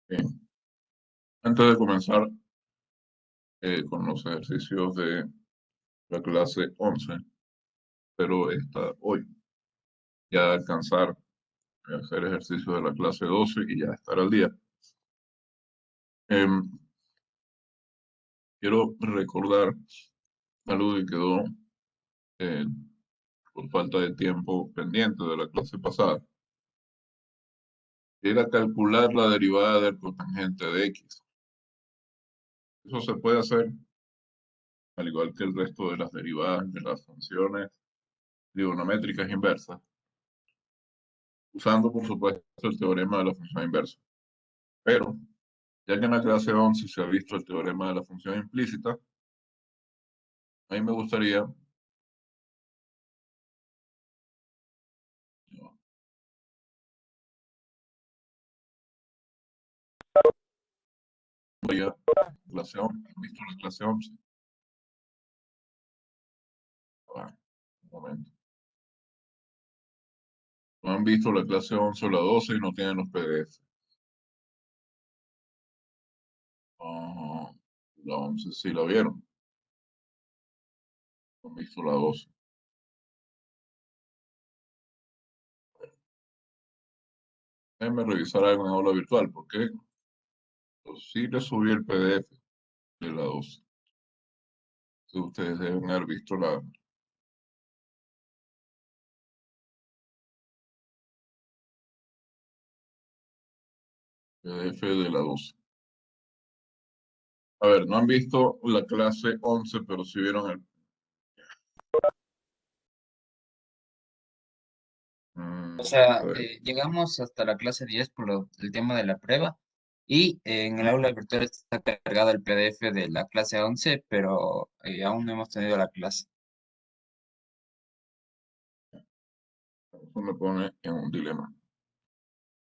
Bien, antes de comenzar con los ejercicios de la clase 11, pero hoy ya alcanzar a hacer ejercicios de la clase 12 y ya estar al día. Em, Quiero recordar algo que quedó eh, por falta de tiempo pendiente de la clase pasada, que era calcular la derivada del cotangente de x. Eso se puede hacer, al igual que el resto de las derivadas de las funciones trigonométricas inversas, usando, por supuesto, el teorema de la función inversa. Pero, ya que en la clase 11 se ha visto el teorema de la función implícita, a mí me gustaría, voy a clase 11, ¿han visto la clase 11? Ah, un momento. No han visto la clase 11 o la 12 y no tienen los PDF. Ah, la 11 sí la vieron, no han visto la 12. Déjenme revisar algo en aula virtual, porque sí les subí el PDF de la 12. Entonces, ustedes deben haber visto la PDF de la 12. A ver, no han visto la clase 11, pero sí vieron el... O A sea, ver, llegamos hasta la clase 10 por el tema de la prueba y en el aula virtual está cargado el PDF de la clase 11, pero aún no hemos tenido la clase. eso me pone en un dilema,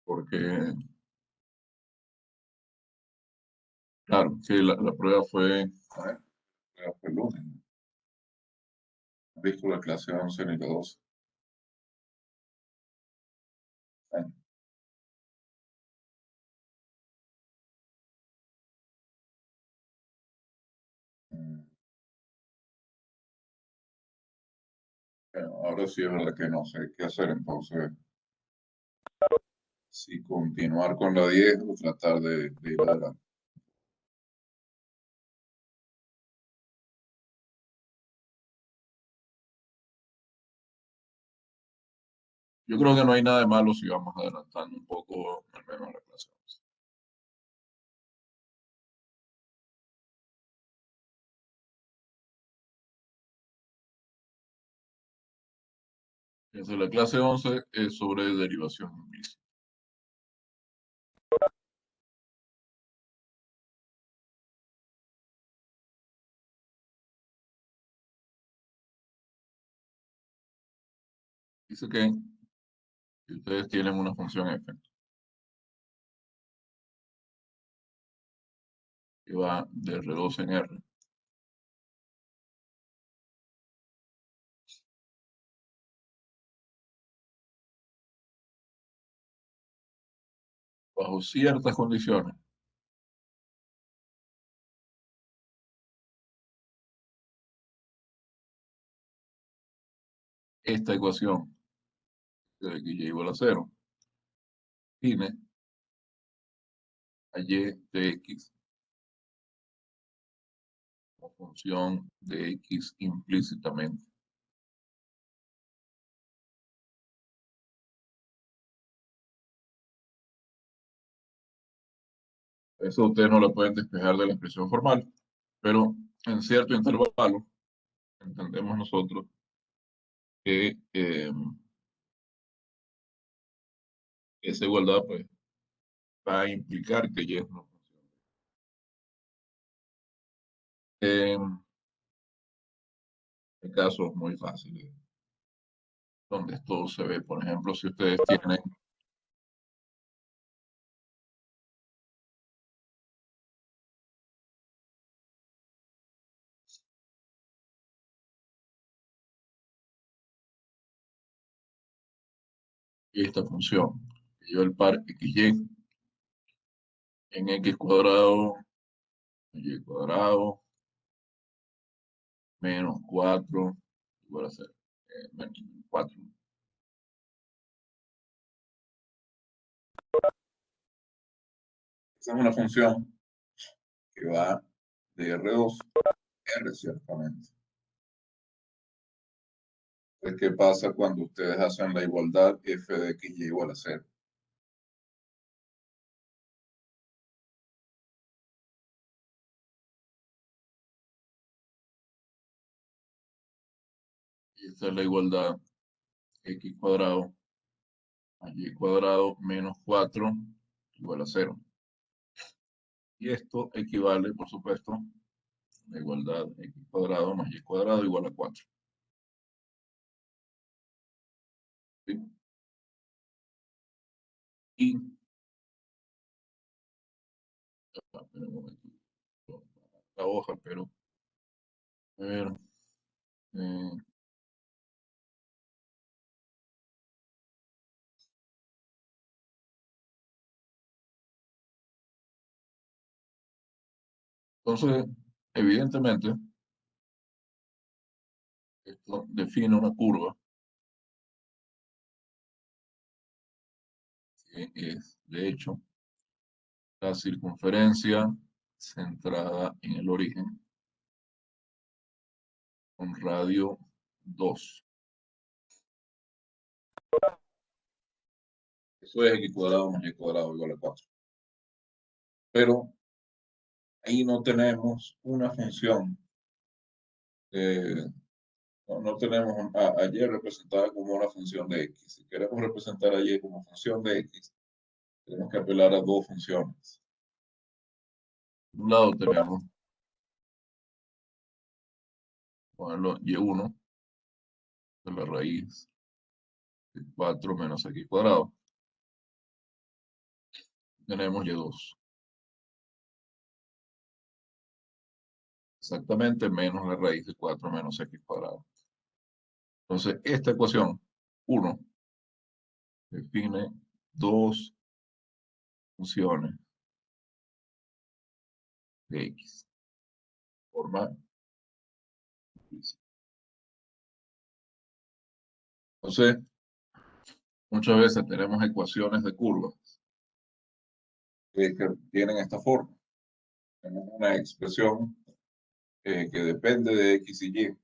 porque, claro, sí, la prueba fue, a ver, la prueba fue el lunes, ¿no? ¿Han visto la clase 11 ni la 12? Bueno, mm, bueno, ahora sí es verdad que no sé qué hacer, entonces, si continuar con la 10 o tratar de ir adelante. Yo creo que no hay nada de malo si vamos adelantando un poco, al menos la clase 11. Entonces, la clase 11 es sobre derivación implícita. Dice que si ustedes tienen una función f que va de R2 en R, bajo ciertas condiciones, esta ecuación de x y igual a cero tiene a y de x como función de x implícitamente. Eso ustedes no lo pueden despejar de la expresión formal, pero en cierto intervalo entendemos nosotros que esa igualdad pues, va a implicar que y es una función. Hay casos muy fáciles donde esto se ve. Por ejemplo, si ustedes tienen, esta función, que lleva el par XY, en x cuadrado, y cuadrado, menos 4 igual a 0. Menos 4. Esa es una función que va de R2 a R, ciertamente. Entonces, ¿qué pasa cuando ustedes hacen la igualdad f de x y igual a 0? Y esta es la igualdad x cuadrado más y cuadrado menos 4 igual a 0. Y esto equivale, por supuesto, a la igualdad x cuadrado más y cuadrado igual a 4. ¿Sí? Y, espera un momento, la hoja, pero, a ver, eh, entonces, evidentemente, esto define una curva que es, de hecho, la circunferencia centrada en el origen con radio 2. Eso es x cuadrado más y cuadrado igual a 4. Pero ahí no tenemos una función, eh, no tenemos a y representada como una función de x. Si queremos representar a y como función de x, tenemos que apelar a dos funciones. Por un lado tenemos, ponerlo y1 de la raíz de 4 menos x cuadrado. Tenemos y2, exactamente menos la raíz de 4 menos x cuadrado. Entonces, esta ecuación, 1, define dos funciones de x. Forma implícita. Entonces, muchas veces tenemos ecuaciones de curvas que tienen esta forma. Tenemos una expresión que depende de x y y,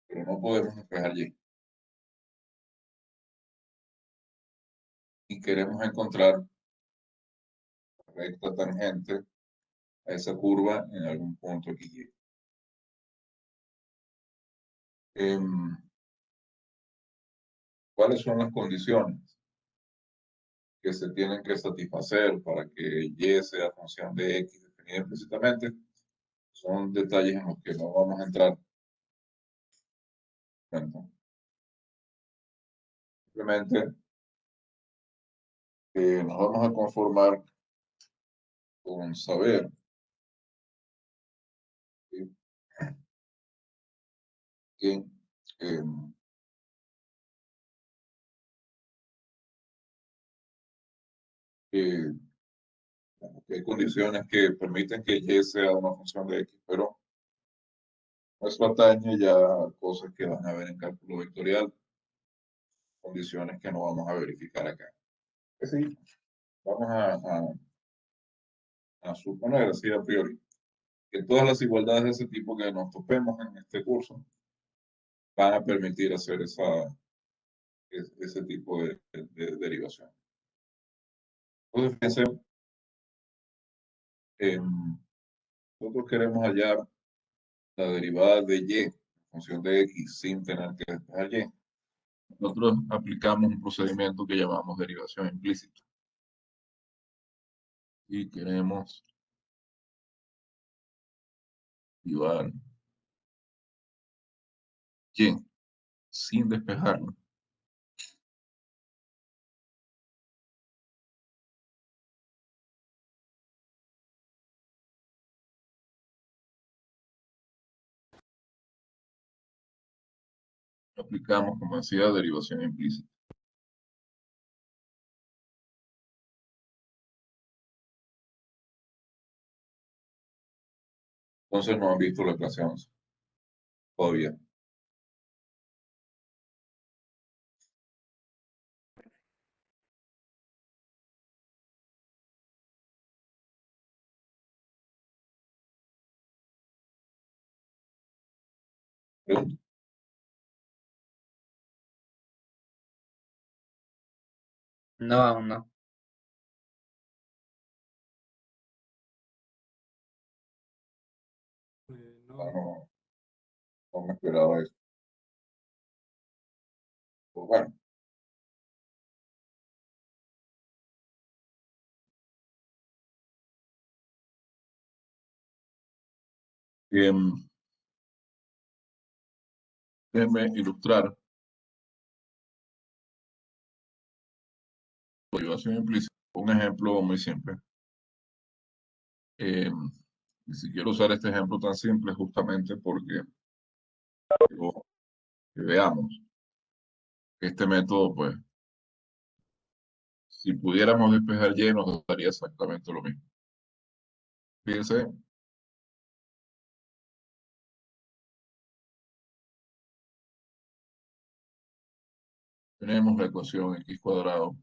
pero no podemos despejar y. Y queremos encontrar la recta tangente a esa curva en algún punto x y. Em, ¿Cuáles son las condiciones que se tienen que satisfacer para que y sea función de x definida implícitamente? Son detalles en los que no vamos a entrar. Bueno, simplemente nos vamos a conformar con saber ¿sí? que, em, que que hay condiciones que permiten que y sea una función de x, pero eso atañe ya a cosas que van a ver en cálculo vectorial, condiciones que no vamos a verificar acá. Es decir, vamos a suponer así a priori que todas las igualdades de ese tipo que nos topemos en este curso van a permitir hacer ese tipo de derivación. Entonces, fíjense, nosotros queremos hallar la derivada de y en función de x sin tener que despejar y. Nosotros aplicamos un procedimiento que llamamos derivación implícita. Y queremos derivar y sin despejarlo. Aplicamos, como decía, derivación implícita. Entonces no han visto la clase 11 todavía. Pregunta. No, aún no. Ah, No, no, no me esperaba eso. Pues bueno, em, déjenme ilustrar la derivación implícita. Un ejemplo muy simple. Em, y si quiero usar este ejemplo tan simple justamente porque quiero que veamos que este método, pues, si pudiéramos despejar Y nos daría exactamente lo mismo. Fíjense, tenemos la ecuación x cuadrado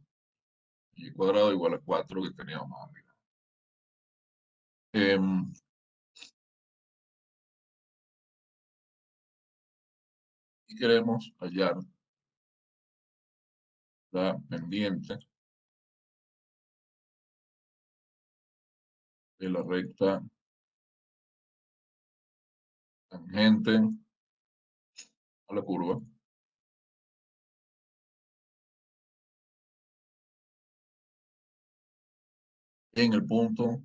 y cuadrado igual a 4 que teníamos más arriba. Em, y queremos hallar la pendiente de la recta tangente a la curva. En el punto,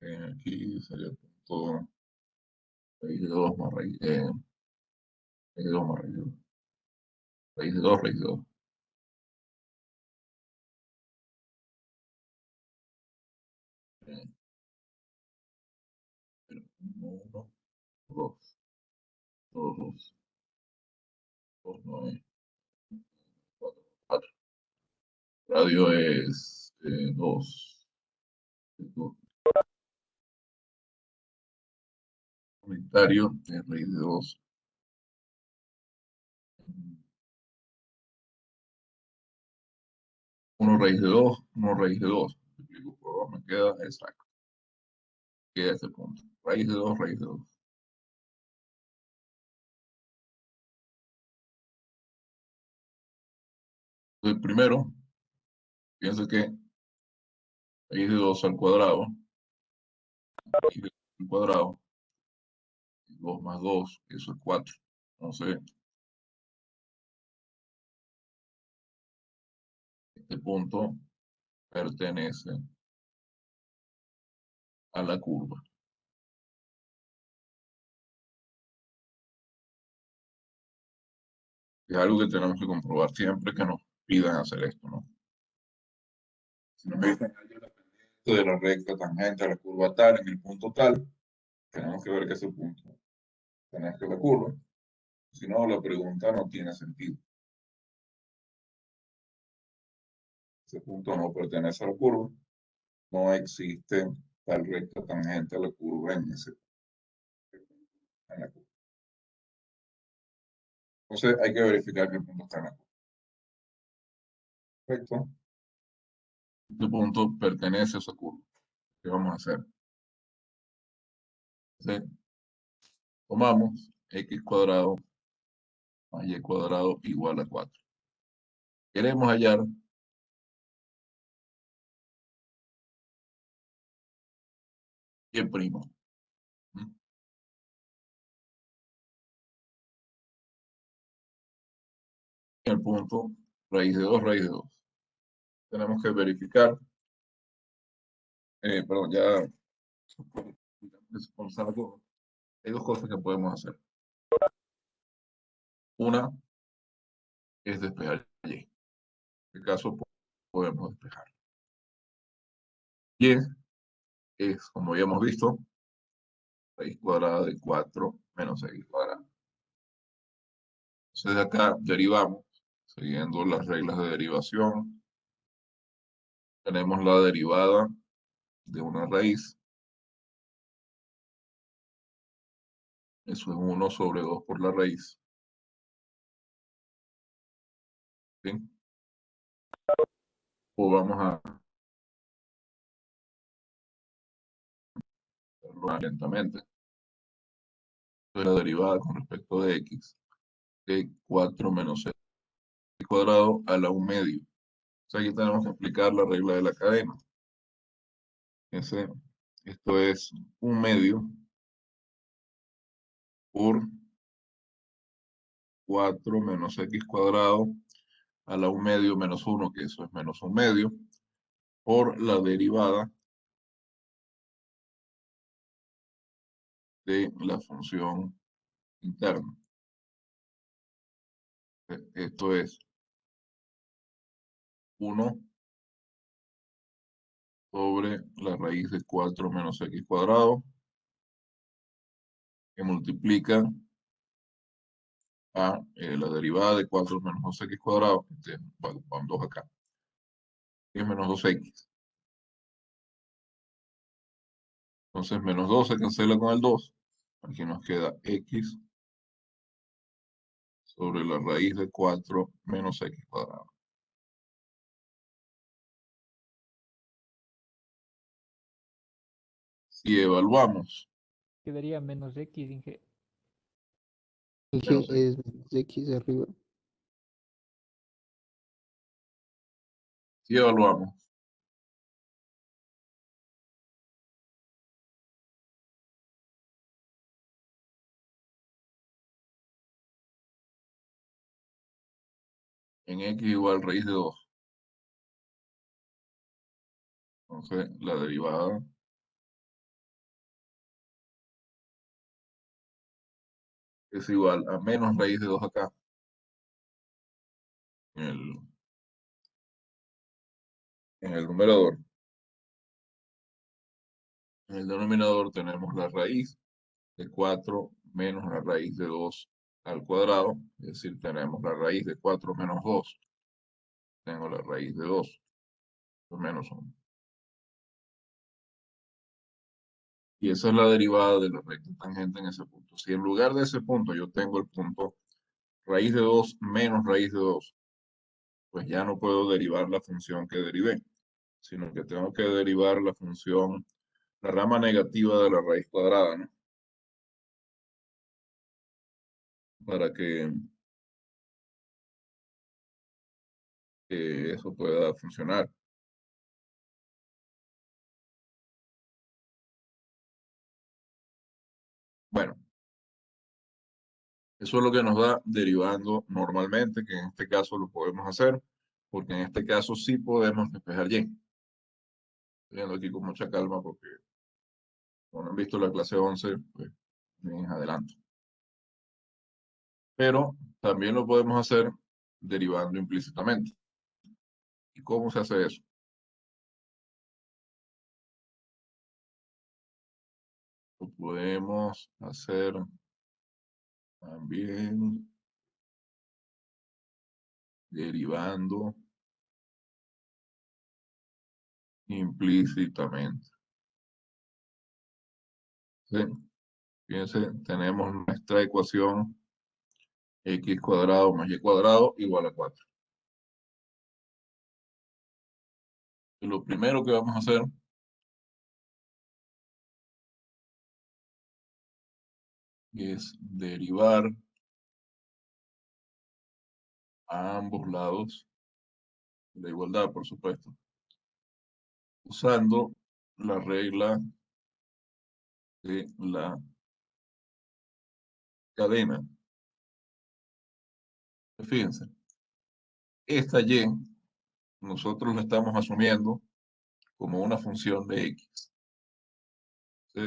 aquí sería el punto raíz de 2 más raíz de 2 más raíz de 2. Raíz de 2, raíz de 2. Eh, 1, 2, 2, 2, 9, 4, 4. Radio es 2. Comentario de raíz de 2. 1 raíz de 2, 1 raíz de 2. Multiplico por 2, me queda exacto. Queda este punto. Raíz de 2, raíz de 2. Entonces, primero, pienso que raíz de 2 al cuadrado, raíz de 2 al cuadrado, 2 más 2, eso es 4. Entonces, este punto pertenece a la curva. Es algo que tenemos que comprobar siempre que nos pidan hacer esto, ¿no? Si nos dicen hallar la pendiente de la recta tangente a la curva tal en el punto tal, tenemos que ver que ese punto pertenece a la curva. Si no, la pregunta no tiene sentido. Ese punto no pertenece a la curva. No existe tal recta tangente a la curva en la curva. Entonces hay que verificar que el punto está en la curva. Perfecto. Este punto pertenece a esa curva. ¿Qué vamos a hacer? Entonces, tomamos x cuadrado más y cuadrado igual a 4. Queremos hallar y primo. El punto raíz de 2, raíz de 2. Tenemos que verificar, perdón, ya por algo, hay dos cosas que podemos hacer. Una es despejar y. En este caso podemos despejar. Y es, como ya hemos visto, raíz cuadrada de 4 menos x cuadrado. Entonces de acá derivamos, siguiendo las reglas de derivación, tenemos la derivada de una raíz Eso es 1/2 por la raíz. ¿Sí? O vamos a hacerlo más lentamente. Entonces, la derivada con respecto de x de 4 menos x cuadrado a la 1/2. O sea, aquí tenemos que aplicar la regla de la cadena. Ese, esto es 1/2 por 4 menos x cuadrado a la 1/2 menos 1, que eso es menos 1/2, por la derivada de la función interna. Esto es 1 sobre la raíz de 4 menos x cuadrado, que multiplica a la derivada de 4 menos 2x cuadrado, van 2 acá, que es menos 2x. Entonces, menos 2 se cancela con el 2. Aquí nos queda x sobre la raíz de 4 menos x cuadrado. Si evaluamos Quedaría menos x, dije. Dije, menos x, es menos x arriba. si evaluamos en x igual raíz de 2, entonces la derivada es igual a menos raíz de 2 acá. En el, en el numerador. En el denominador tenemos la raíz de 4 menos la raíz de 2 al cuadrado, es decir, tenemos la raíz de 4 menos 2. Tengo la raíz de 2 menos 1. Y esa es la derivada de la recta tangente en ese punto. Si en lugar de ese punto yo tengo el punto raíz de 2 menos raíz de 2, pues ya no puedo derivar la función que derivé, sino que tengo que derivar la función, la rama negativa de la raíz cuadrada, ¿no? Para que eso pueda funcionar. Bueno, eso es lo que nos da derivando normalmente, que en este caso lo podemos hacer, porque en este caso sí podemos despejar y. Estoy viendo aquí con mucha calma porque, como no han visto la clase 11, pues bien adelante. Pero también lo podemos hacer derivando implícitamente. ¿Y cómo se hace eso? Lo podemos hacer también derivando implícitamente. ¿Sí? Fíjense, tenemos nuestra ecuación x cuadrado más y cuadrado igual a 4. Y lo primero que vamos a hacer es derivar a ambos lados de la igualdad, por supuesto, usando la regla de la cadena. Fíjense, esta y nosotros la estamos asumiendo como una función de x. ¿Sí?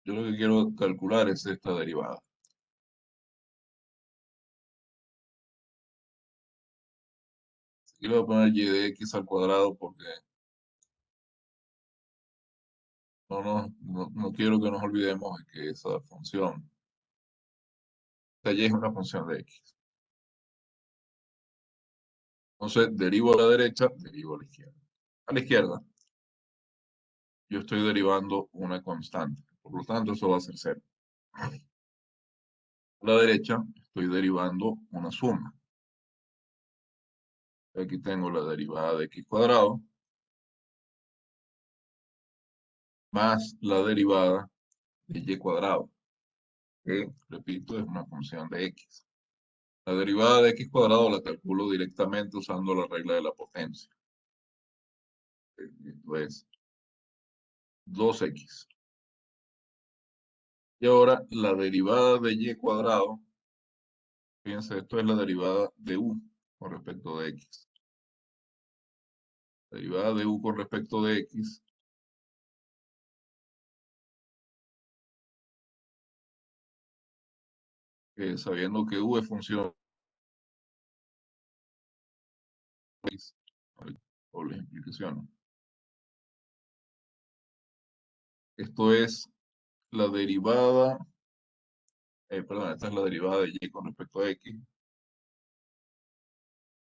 Yo lo que quiero calcular es esta derivada. Aquí le voy a poner y de x al cuadrado porque no quiero que nos olvidemos de que esa función, esta y es una función de x. Entonces, derivo a la derecha, derivo a la izquierda. A la izquierda, yo estoy derivando una constante. Por lo tanto, eso va a ser 0. A la derecha estoy derivando una suma. Aquí tengo la derivada de x cuadrado más la derivada de y cuadrado, que, repito, es una función de x. La derivada de x cuadrado la calculo directamente usando la regla de la potencia. Esto es 2x. Y ahora la derivada de y cuadrado, fíjense, esto es la derivada de u con respecto de x. La derivada de u con respecto de x sabiendo que u es función de x, dobles implicaciones. Esto es la derivada, perdón, esta es la derivada de y con respecto a x.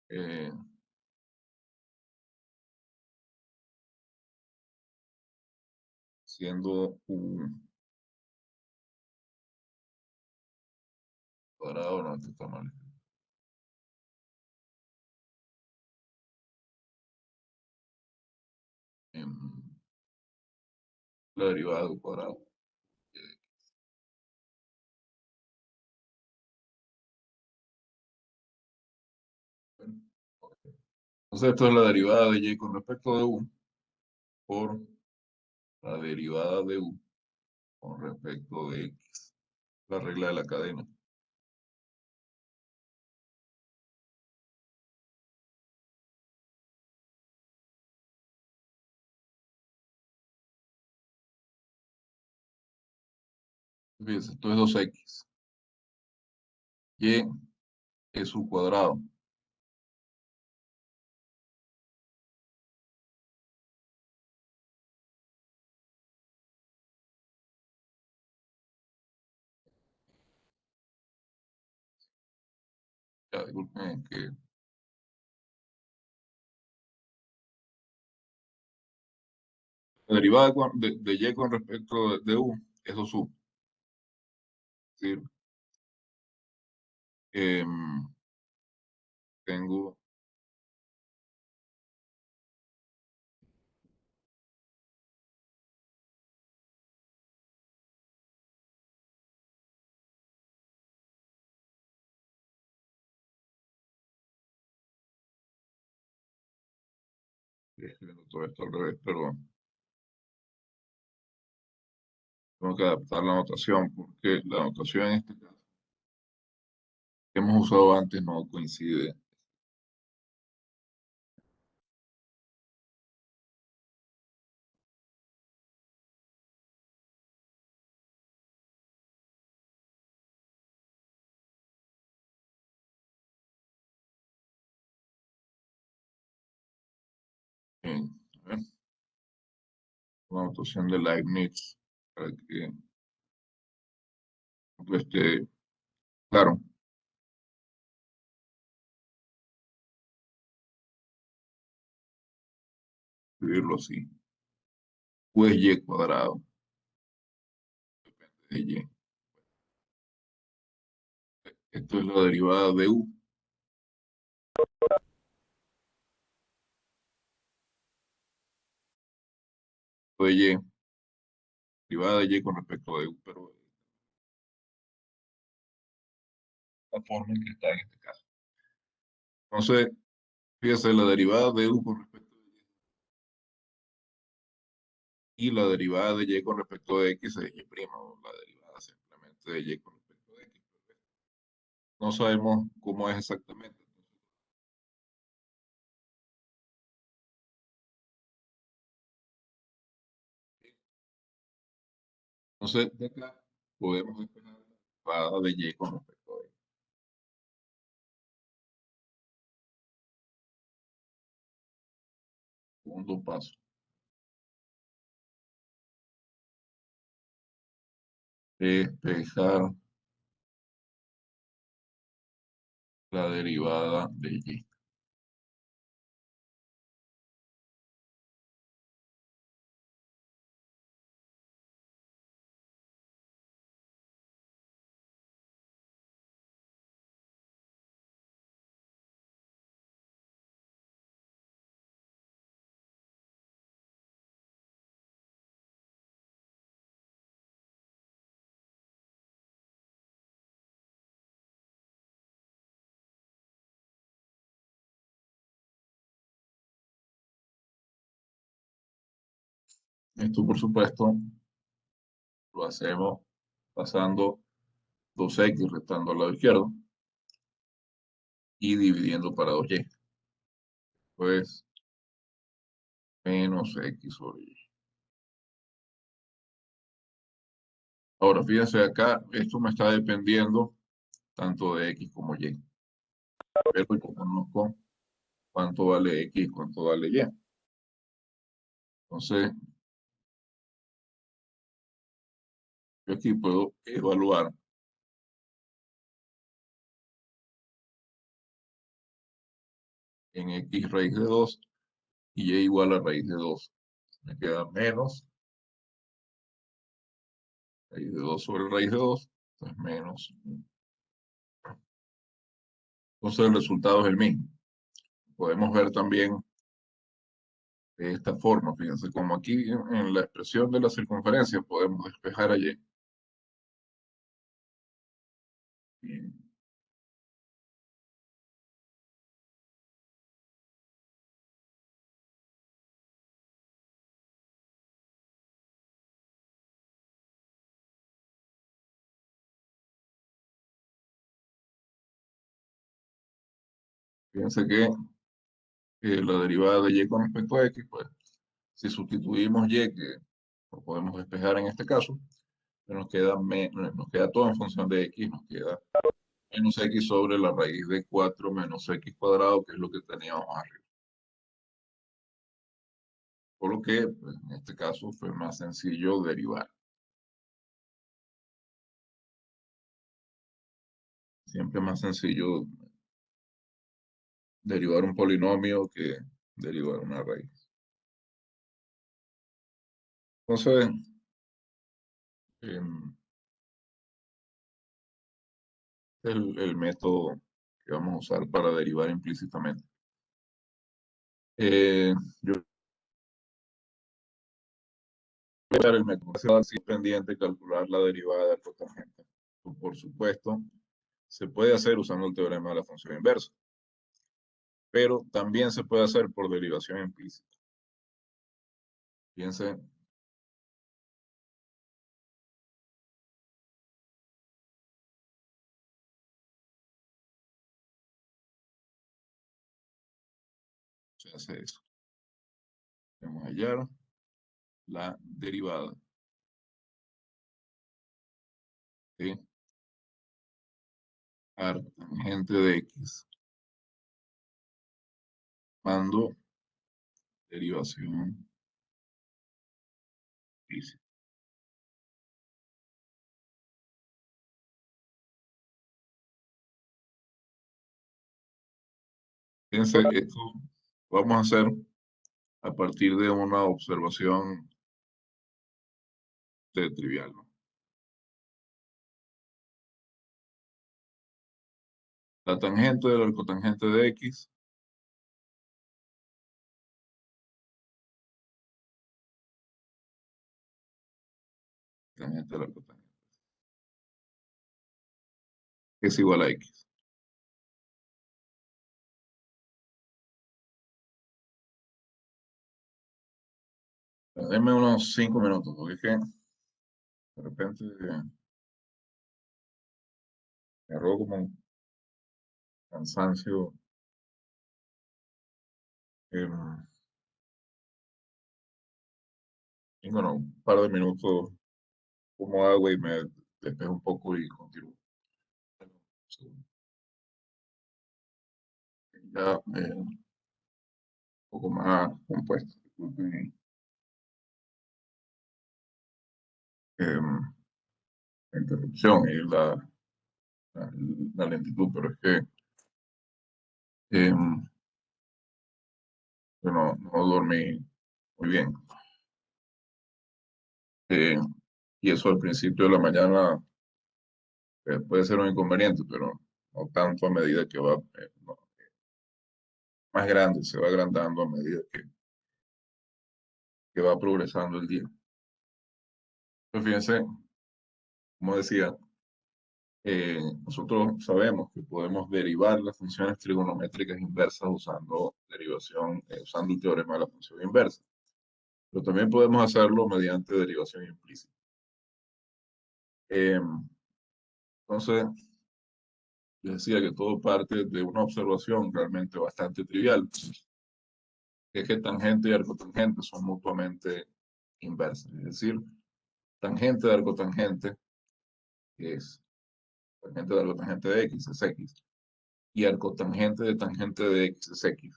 eh, Siendo u cuadrado, no, esto está mal. em, la derivada de u cuadrado. Bueno, ok. Entonces esto es la derivada de y con respecto de u por la derivada de u con respecto de x. La regla de la cadena. Fíjense, esto es 2x. Y es u cuadrado. Ya, disculpen, que la derivada de y con respecto de u es 2u. Es decir, em, tengo escribiendo todo esto al revés, perdón. Tengo que adaptar la notación porque la notación en este caso que hemos usado antes no coincide. A ver, la notación de Leibniz para que esté claro. Escribirlo así. U es y cuadrado, de y. Esto es la derivada de u de y, derivada de y con respecto de u, pero la forma en que está en este caso. Entonces, fíjese, la derivada de u con respecto de y la derivada de y con respecto de x es y prima, o la derivada simplemente de y con respecto de x. No sabemos cómo es exactamente. Entonces, de acá podemos despejar la derivada de y con respecto a x. Segundo paso, despejar la derivada de y. Esto, por supuesto, lo hacemos pasando 2x restando al lado izquierdo y dividiendo para 2y. Pues menos x sobre y. Ahora, fíjense acá, esto me está dependiendo tanto de x como y. Pero yo conozco cuánto vale x y cuánto vale y. Entonces, yo aquí puedo evaluar en x raíz de 2 y y igual a raíz de 2. Me queda menos raíz de 2 sobre raíz de 2, entonces menos. Entonces el resultado es el mismo. Podemos ver también de esta forma, fíjense, como aquí en la expresión de la circunferencia podemos despejar a y. Y fíjense que la derivada de y con respecto a x, pues si sustituimos y, que lo podemos despejar en este caso, nos queda todo en función de x, nos queda menos x sobre la raíz de 4 menos x cuadrado, que es lo que teníamos arriba. Por lo que, pues, en este caso, fue más sencillo derivar. Siempre es más sencillo derivar un polinomio que derivar una raíz. Entonces, el método que vamos a usar para derivar implícitamente. Yo voy a dar el método así pendiente calcular la derivada del cotangente. Por supuesto, se puede hacer usando el teorema de la función inversa, pero también se puede hacer por derivación implícita. Fíjense, se hace eso. Vamos a hallar la derivada. ¿Sí? Arctangente de x. Mando derivación implícita. Fíjense, esto vamos a hacer a partir de una observación trivial, ¿no? La tangente del arcotangente de x tangente del arcotangente es igual a x. Denme unos 5 minutos, porque es que de repente me agarró como un cansancio. Y bueno, un par de minutos como agua y me despejo un poco y continúo. Ya un poco más compuesto. Disculpen, la interrupción y la lentitud, pero es que yo no dormí muy bien. Eh, y eso al principio de la mañana puede ser un inconveniente, pero no tanto a medida que va más grande, se va agrandando a medida que va progresando el día. Pues fíjense, como decía, nosotros sabemos que podemos derivar las funciones trigonométricas inversas usando derivación, usando el teorema de la función inversa. Pero también podemos hacerlo mediante derivación implícita. Entonces, les decía que todo parte de una observación realmente bastante trivial, que es que tangente y arcotangente son mutuamente inversas. Es decir, tangente de arcotangente es tangente de arcotangente de x es x, y arcotangente de tangente de x es x.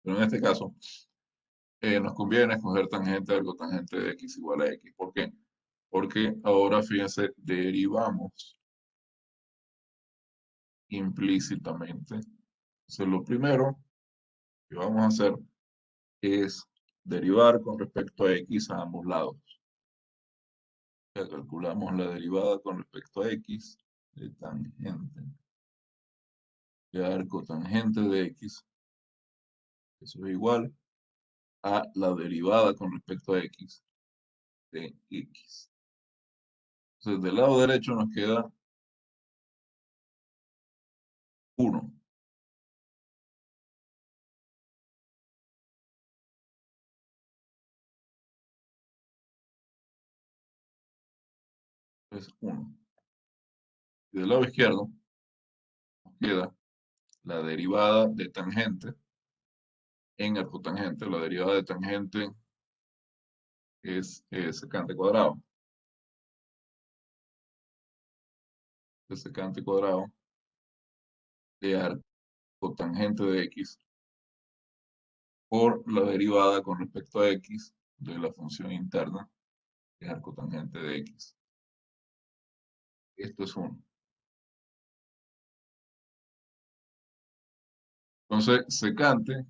Pero en este caso, nos conviene escoger tangente de arcotangente de x igual a x. ¿Por qué? Porque ahora, fíjense, derivamos implícitamente. Entonces, lo primero que vamos a hacer es derivar con respecto a x a ambos lados. Ya calculamos la derivada con respecto a x de tangente de arcotangente de x. Eso es igual a la derivada con respecto a x de x. Entonces, del lado derecho nos queda 1. Es 1. Y del lado izquierdo nos queda la derivada de tangente en arcotangente. La derivada de tangente es secante cuadrado. El secante cuadrado de arcotangente de x por la derivada con respecto a x de la función interna que es arcotangente de x. Esto es 1. Entonces, secante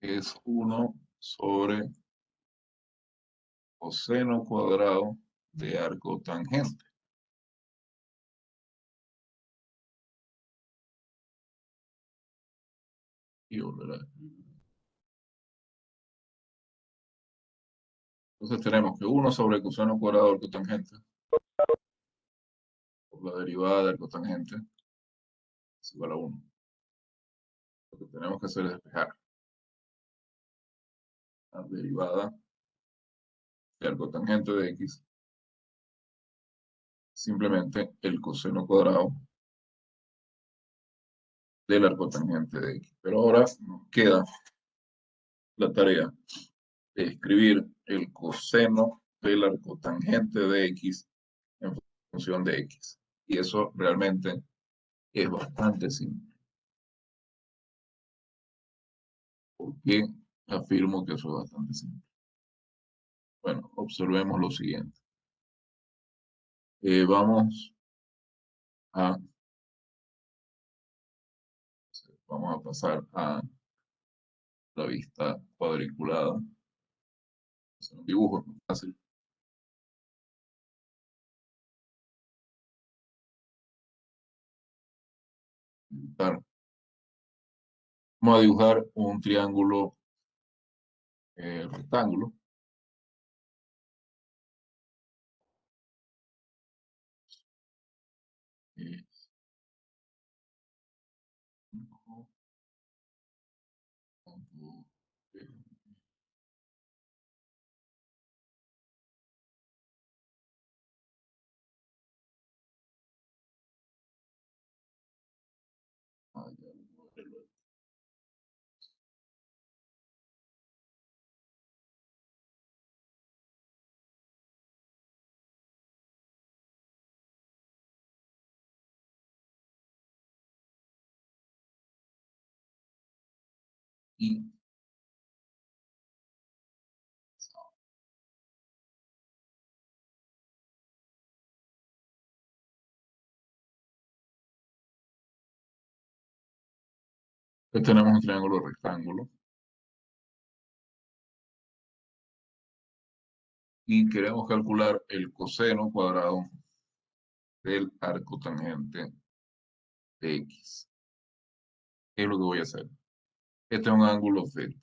es 1 sobre coseno cuadrado de arcotangente. Y volverá a escribir. Entonces tenemos que 1 sobre coseno cuadrado de arcotangente por la derivada de arcotangente es igual a 1. Lo que tenemos que hacer es despejar la derivada de arcotangente de x, simplemente el coseno cuadrado del arcotangente de x. Pero ahora nos queda la tarea de escribir el coseno del arcotangente de x en función de x. Y eso realmente es bastante simple. ¿Por qué afirmo que eso es bastante simple? Bueno, observemos lo siguiente. Vamos a pasar a la vista cuadriculada. Es un dibujo muy fácil. Vamos a dibujar un triángulo rectángulo. Eh, Y tenemos un triángulo rectángulo. Y queremos calcular el coseno cuadrado del arco tangente de x. ¿Qué es lo que voy a hacer? Este es un ángulo Z.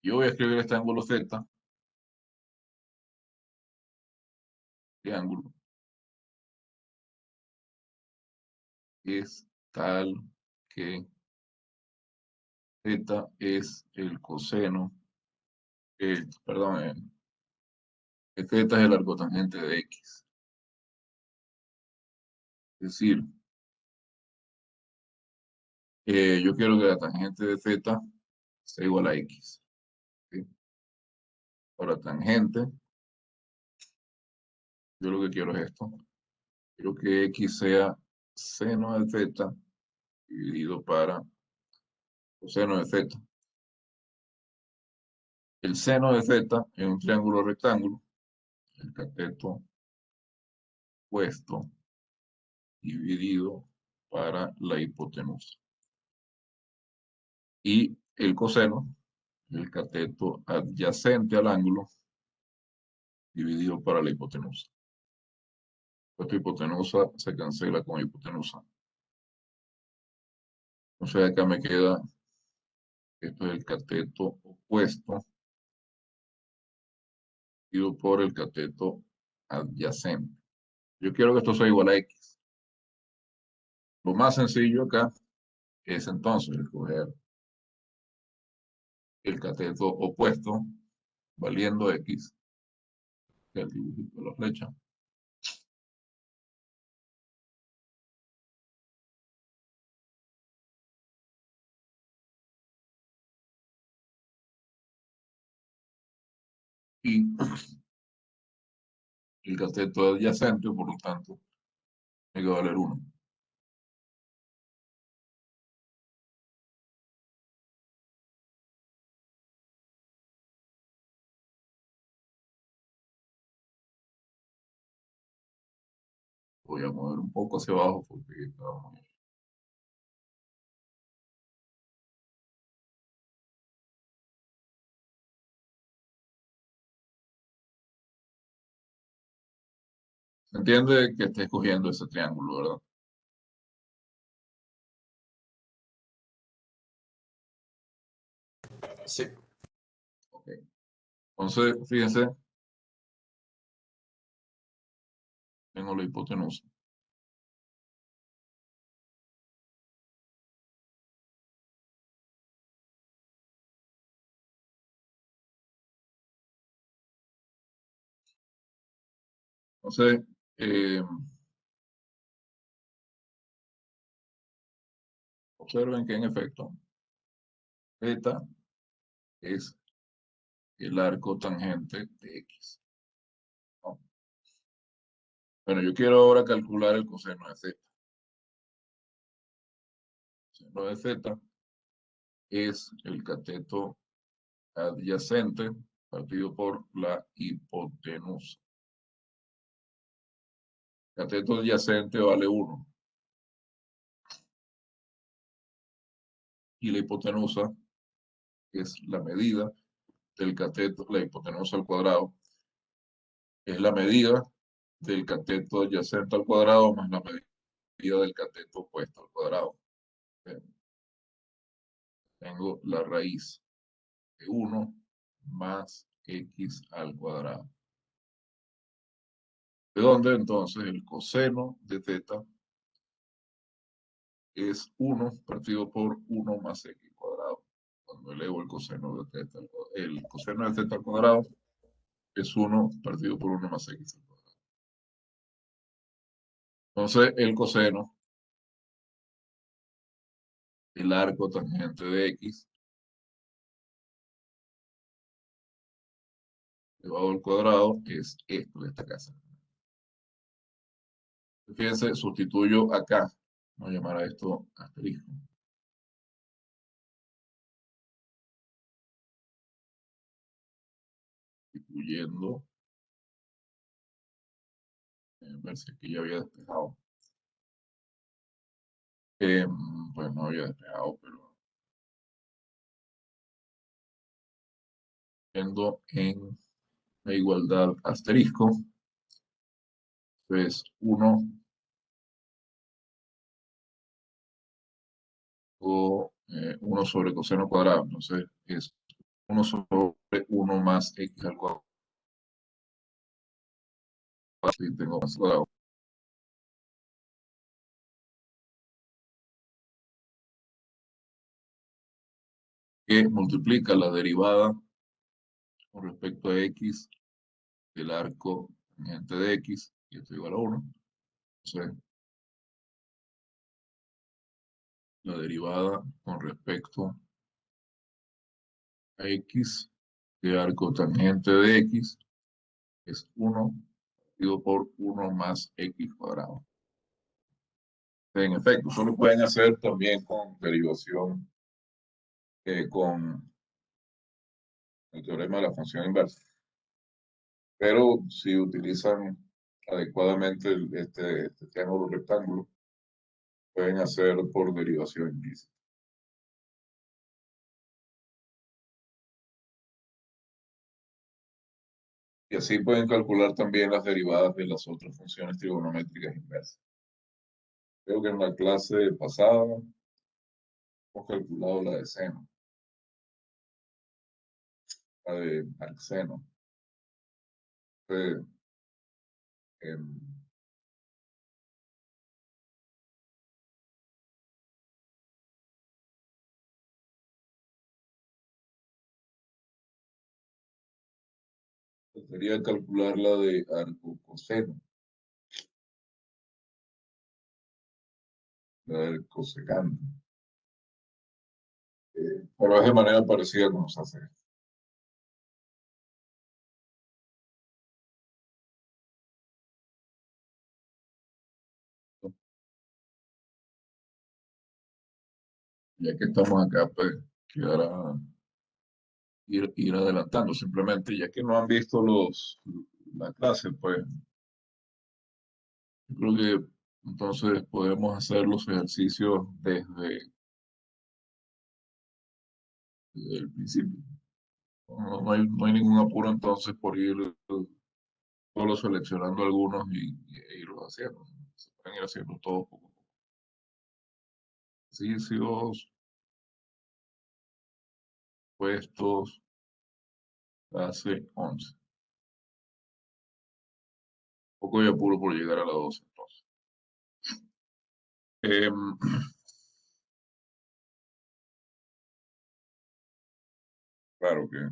Yo voy a escribir este ángulo Z. Este ángulo es tal que z es el coseno, perdón, que z es el arcotangente de x. Es decir, yo quiero que la tangente de z sea igual a x. ¿Sí? Ahora, tangente, yo lo que quiero es esto. Quiero que x sea seno de z dividido para coseno de z. El seno de z en un triángulo rectángulo, el cateto opuesto dividido para la hipotenusa. Y el coseno, el cateto adyacente al ángulo, dividido para la hipotenusa. Esta hipotenusa se cancela con hipotenusa. Entonces acá me queda, esto es el cateto opuesto, dividido por el cateto adyacente. Yo quiero que esto sea igual a x. Lo más sencillo acá es entonces escoger el cateto opuesto valiendo x, que es el dibujito de la flecha. Y el cateto adyacente, por lo tanto, tiene que valer 1. Voy a mover un poco hacia abajo porque estaba muy... Se entiende que esté escogiendo ese triángulo, ¿verdad? Sí. Ok. Entonces, fíjense, tengo la hipotenusa. Entonces, observen que en efecto, θ es el arco tangente de x, ¿no? Bueno, yo quiero ahora calcular el coseno de z. El coseno de z es el cateto adyacente partido por la hipotenusa. Cateto adyacente vale 1. Y la hipotenusa es la medida del cateto, la hipotenusa al cuadrado, es la medida del cateto adyacente al cuadrado más la medida del cateto opuesto al cuadrado. Tengo la raíz de 1 más x al cuadrado. ¿De dónde entonces el coseno de θ es 1 partido por 1 más x cuadrado? Cuando elevo el coseno de θ, el coseno de θ al cuadrado es 1 partido por 1 más x al cuadrado. Entonces el coseno, el arco tangente de x, elevado al cuadrado, es esto de esta casa. Fíjense, sustituyo acá. Vamos a llamar a esto asterisco. Sustituyendo. A ver si aquí ya había despejado. Pues no había despejado, pero viendo en la igualdad asterisco, pues 1 o 1 sobre coseno cuadrado. Entonces es 1 sobre 1 más x al cuadrado. Así tengo más cuadrado. que multiplica la derivada con respecto a x del arco tangente de x, y esto igual a 1. Entonces, la derivada con respecto a x de arco tangente de x es 1 dividido por 1 más x cuadrado. En efecto, eso lo pueden hacer también con derivación, con el teorema de la función inversa. Pero si utilizan adecuadamente este triángulo rectángulo, pueden hacer por derivación implícita. Y así pueden calcular también las derivadas de las otras funciones trigonométricas inversas. Creo que en la clase pasada hemos calculado la de seno, la de arcseno. Entonces, sería calcular la de arcocoseno, la del cosecante. Pero es de manera parecida como se hace. Ya que estamos acá, pues quedará ir adelantando simplemente, ya que no han visto la clase, pues yo creo que entonces podemos hacer los ejercicios desde el principio. No hay ningún apuro entonces por ir solo seleccionando algunos e irlos haciendo. Se pueden ir haciendo todos poco a poco. Ejercicios, puestos, clase 11. Poco de apuro por llegar a la 12 entonces. Em, claro que no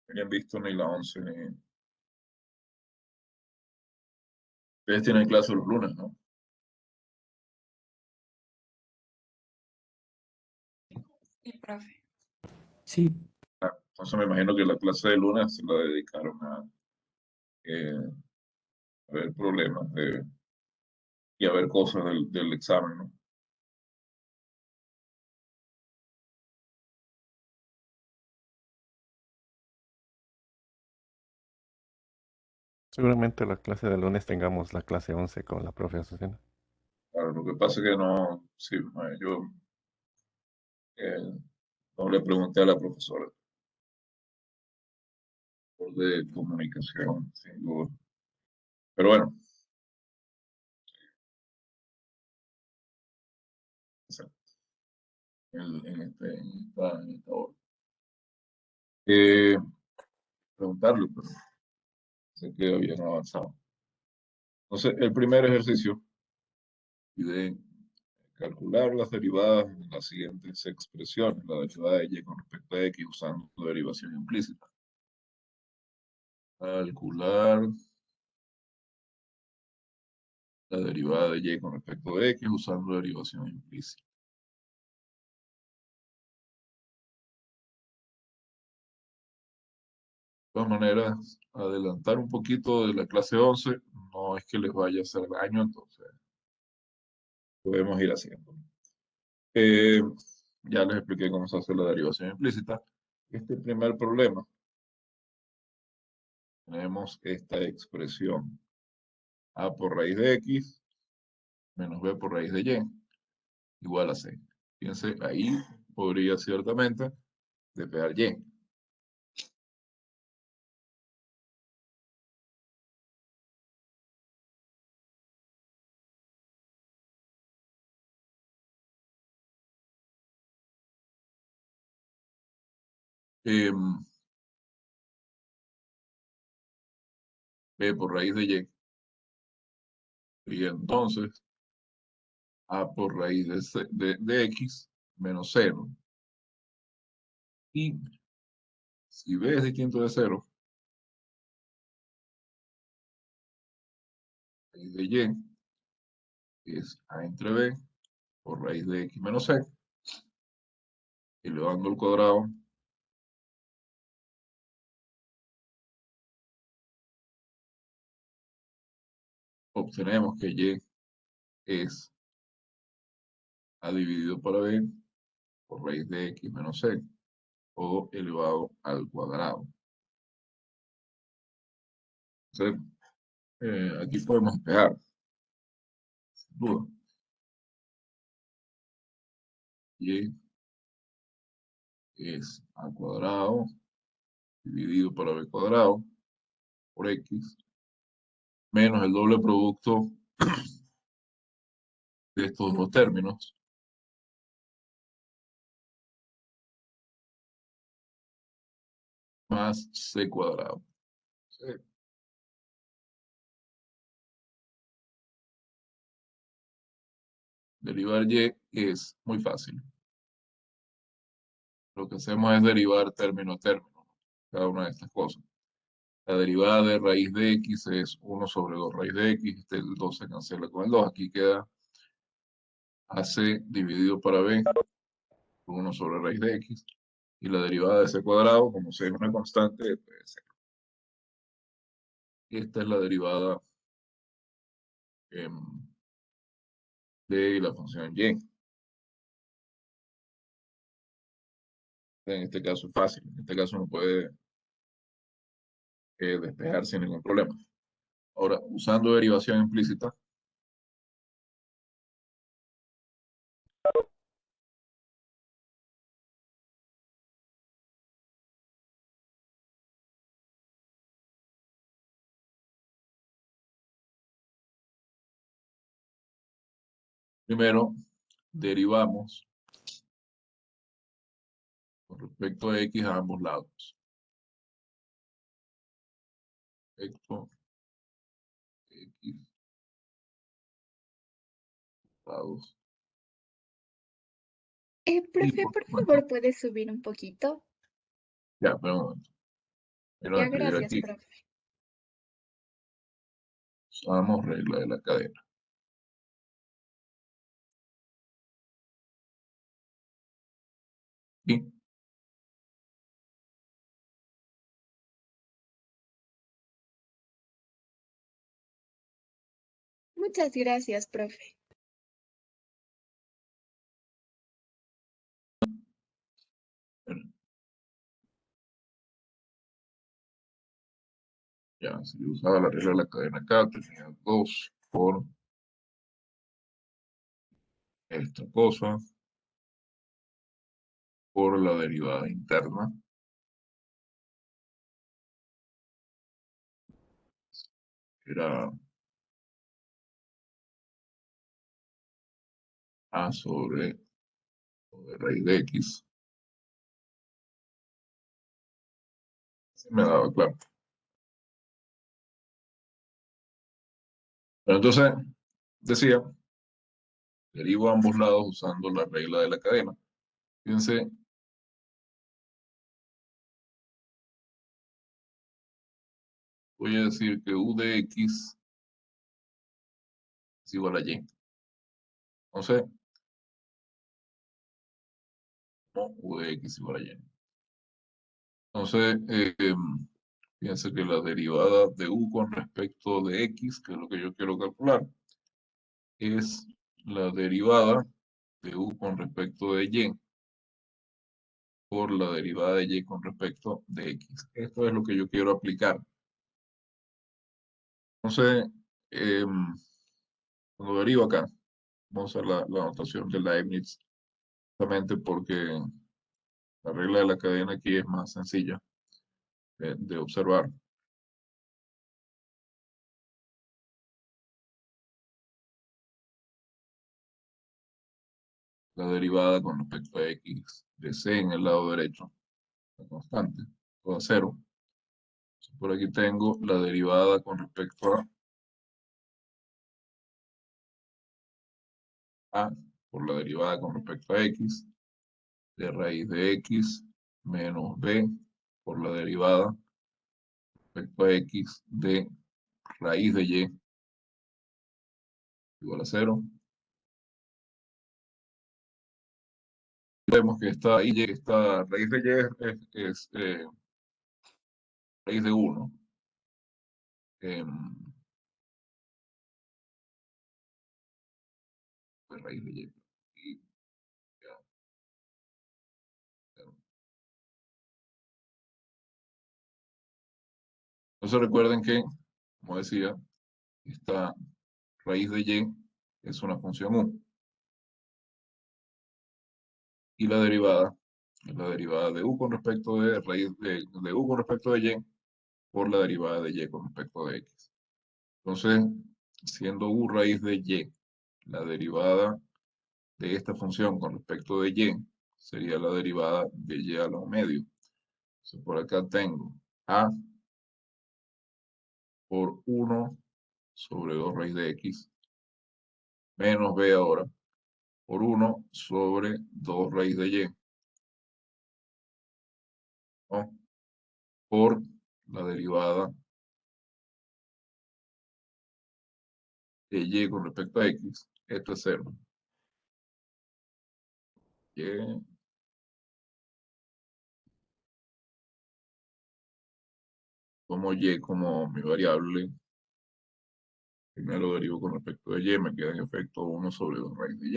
habían visto ni la 11 ni... Ustedes tienen clase los lunes, ¿no? Sí, profe. Sí, Entonces me imagino que la clase de lunes se la dedicaron eh, a ver problemas y a ver cosas del examen, ¿no? Seguramente la clase de lunes tengamos la clase 11 con la profe Azucena. Claro, lo que pasa es que no, sí, yo eh, no le pregunté a la profesora por de comunicación, sin duda. Pero bueno, en esta hora. Eh, preguntarle, pero sé que habían avanzado. Entonces, el primer ejercicio pide calcular las derivadas de las siguientes expresiones. La derivada de y con respecto a x usando derivación implícita. Calcular la derivada de y con respecto a x usando derivación implícita. De todas maneras, adelantar un poquito de la clase 11 no es que les vaya a hacer daño, entonces podemos ir haciendo. Ya les expliqué cómo se hace la derivación implícita. Este primer problema, tenemos esta expresión a por raíz de x menos b por raíz de y igual a c. Fíjense, ahí podría ciertamente despejar y. Em, b por raíz de y. Y entonces a por raíz de x menos 0. Y si b es distinto de 0, raíz de y es a entre b por raíz de x menos c, elevando al cuadrado obtenemos que y es a dividido para b por raíz de x menos c, todo elevado al cuadrado. Entonces, aquí podemos despejar, sin duda. Y es a cuadrado dividido para b cuadrado por x menos el doble producto de estos dos términos más c cuadrado. ¿Sí? Derivar y es muy fácil. Lo que hacemos es derivar término a término, cada una de estas cosas. La derivada de raíz de x es 1 sobre 2 raíz de x, el 2 se cancela con el 2, aquí queda ac dividido para b, 1 sobre raíz de x, y la derivada de c cuadrado, como c es una constante, puede ser. Esta es la derivada de la función y. En este caso es fácil, en este caso no puede despejar sin ningún problema. Ahora, usando derivación implícita, primero derivamos con respecto a x a ambos lados. Respecto a x lados. Y Profe, por por supuesto, favor, ¿puedes subir un poquito? ya, pero un momento. Quiero Ya, escribir gracias, aquí. profe. Usamos regla de la cadena. Y Muchas gracias, profe. ya, si yo usaba la regla de la cadena acá, tenía 2 por esta cosa, por la derivada interna. Era a sobre raíz de x. Sí me daba claro. Pero entonces, decía, derivo a ambos lados usando la regla de la cadena. Fíjense, voy a decir que u de x es igual a y. Entonces, no, u de x igual a y. Entonces, fíjense que la derivada de u con respecto de x, que es lo que yo quiero calcular, es la derivada de u con respecto de y por la derivada de y con respecto de x. Esto es lo que yo quiero aplicar. Entonces, cuando derivo acá, vamos a usar la notación de Leibniz, justamente porque la regla de la cadena aquí es más sencilla de observar. La derivada con respecto a x de c en el lado derecho, la constante, todo a 0. Por aquí tengo la derivada con respecto a A por la derivada con respecto a X de raíz de X menos B por la derivada respecto a X de raíz de Y igual a 0. Vemos que esta raíz de Y es raíz de 1. Raíz de Y. Y ya, ya. Entonces recuerden que, como decía, esta raíz de Y es una función U. Y la derivada es la derivada de U con respecto de raíz de U con respecto de Y por la derivada de Y con respecto de X. Entonces, siendo U raíz de Y, la derivada de esta función con respecto de Y sería la derivada de Y a lo medio. Entonces, por acá tengo A por 1 sobre 2 raíz de X menos B ahora por 1 sobre 2 raíz de Y, ¿no? Por la derivada de Y con respecto a X. Esto es 0. Y como Y como mi variable, primero derivo con respecto de Y, me queda en efecto 1 sobre 2 raíz de Y.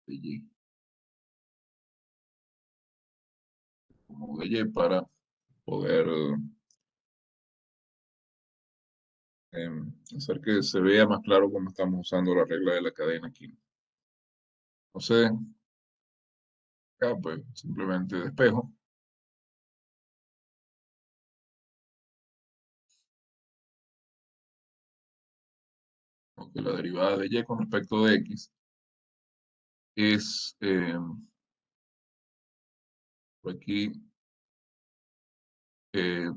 De Y. Como de Y para poder hacer que se vea más claro cómo estamos usando la regla de la cadena aquí. Entonces, acá pues simplemente despejo. Porque la derivada de Y con respecto de X es, por aquí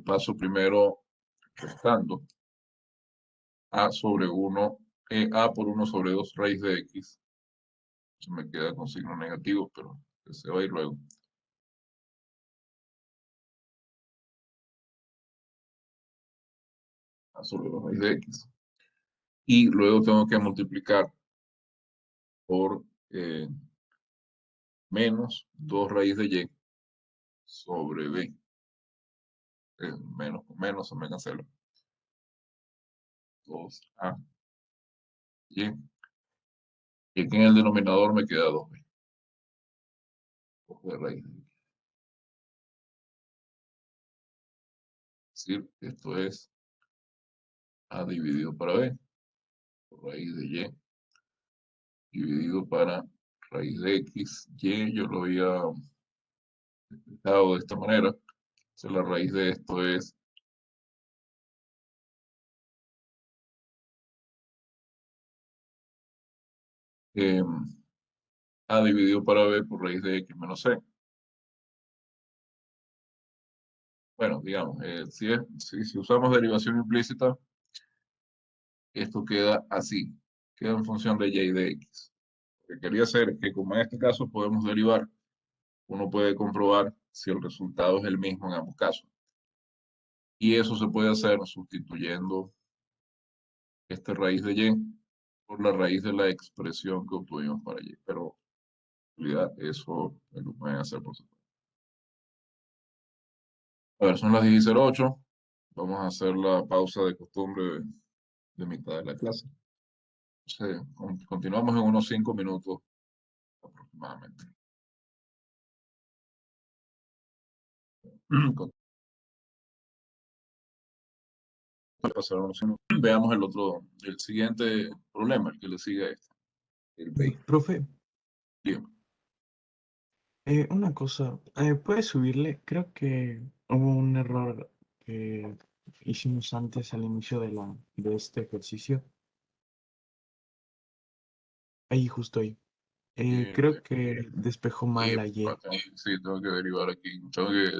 paso primero restando A sobre 1, A por 1 sobre 2 raíz de X. Se me queda con signo negativo, pero se va a ir luego. A sobre 2 raíz de X. Y luego tengo que multiplicar por menos 2 raíz de Y sobre B. Menos con menos se me cancela. 2A Y. Y aquí en el denominador me queda 2B. 2B raíz de Y. Es decir, esto es A dividido para B, por raíz de Y, dividido para raíz de X, Y, yo lo había explicado de esta manera. Entonces la raíz de esto es A dividido para B por raíz de X menos C. Bueno, digamos, si usamos derivación implícita, esto queda así, queda en función de Y y de X. Lo que quería hacer es que como en este caso podemos derivar, uno puede comprobar si el resultado es el mismo en ambos casos. Y eso se puede hacer sustituyendo esta raíz de Y por la raíz de la expresión que obtuvimos para Y. Pero en realidad eso lo pueden hacer por supuesto. A ver, son las 10:08. Vamos a hacer la pausa de costumbre de mitad de la clase. Entonces, continuamos en unos 5 minutos aproximadamente. Veamos el siguiente problema, el que le sigue a este. El 20. Profe, Bien. una cosa, ¿puedes subirle? Creo que hubo un error que hicimos antes al inicio de este ejercicio. Ahí, justo ahí. Creo que despejó mal la Y. Sí, tengo que derivar aquí. Tengo que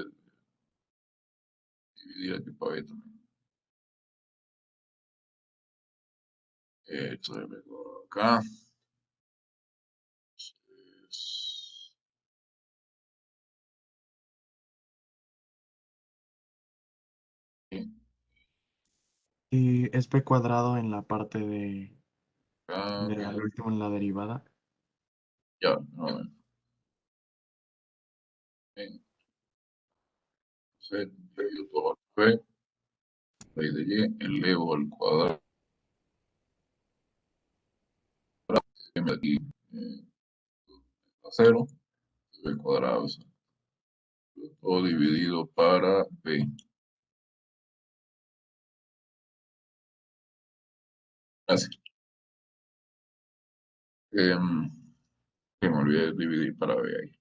dividir aquí para ver también. Esto de acá. Es- Y es p cuadrado en la parte acá, al último en la derivada. ya, a ver. Entonces, divido todo al b, raíz de y, elevo al cuadrado, m aquí a 0, b cuadrado, eso. Todo dividido para b. Así. Que me olvidé de dividir para b ahí.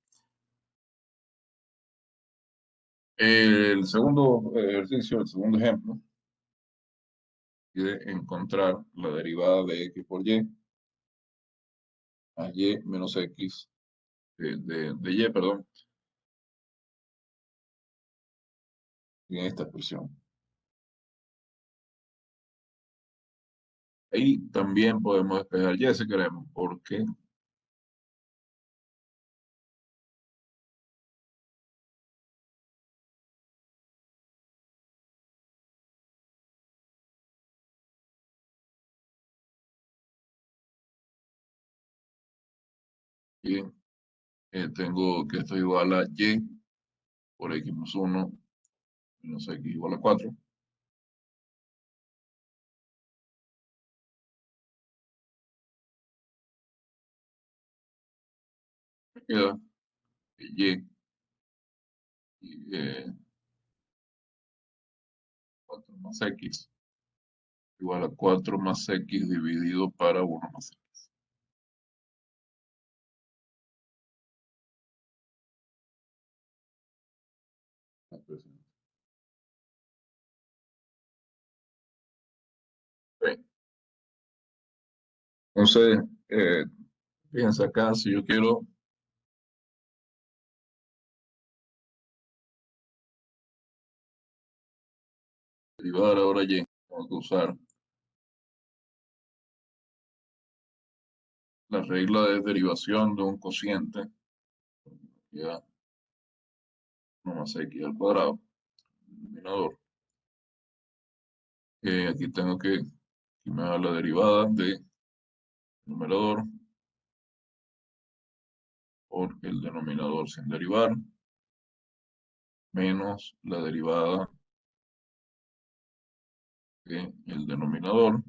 El segundo ejercicio, el segundo ejemplo, de encontrar la derivada de x por y a y menos x de y, perdón, en esta expresión. Ahí también podemos despejar y si queremos, porque y, tengo que esto es igual a y por x más 1 menos x igual a 4. Me queda que y 4 más x igual a 4 más x dividido para 1 más x. La expresión. Ok. Entonces, fíjense acá, si yo quiero derivar ahora y, tengo que usar la regla de derivación de un cociente, ya 1 más x al cuadrado, denominador. Aquí tengo que me da la derivada de numerador por el denominador sin derivar, menos la derivada de el denominador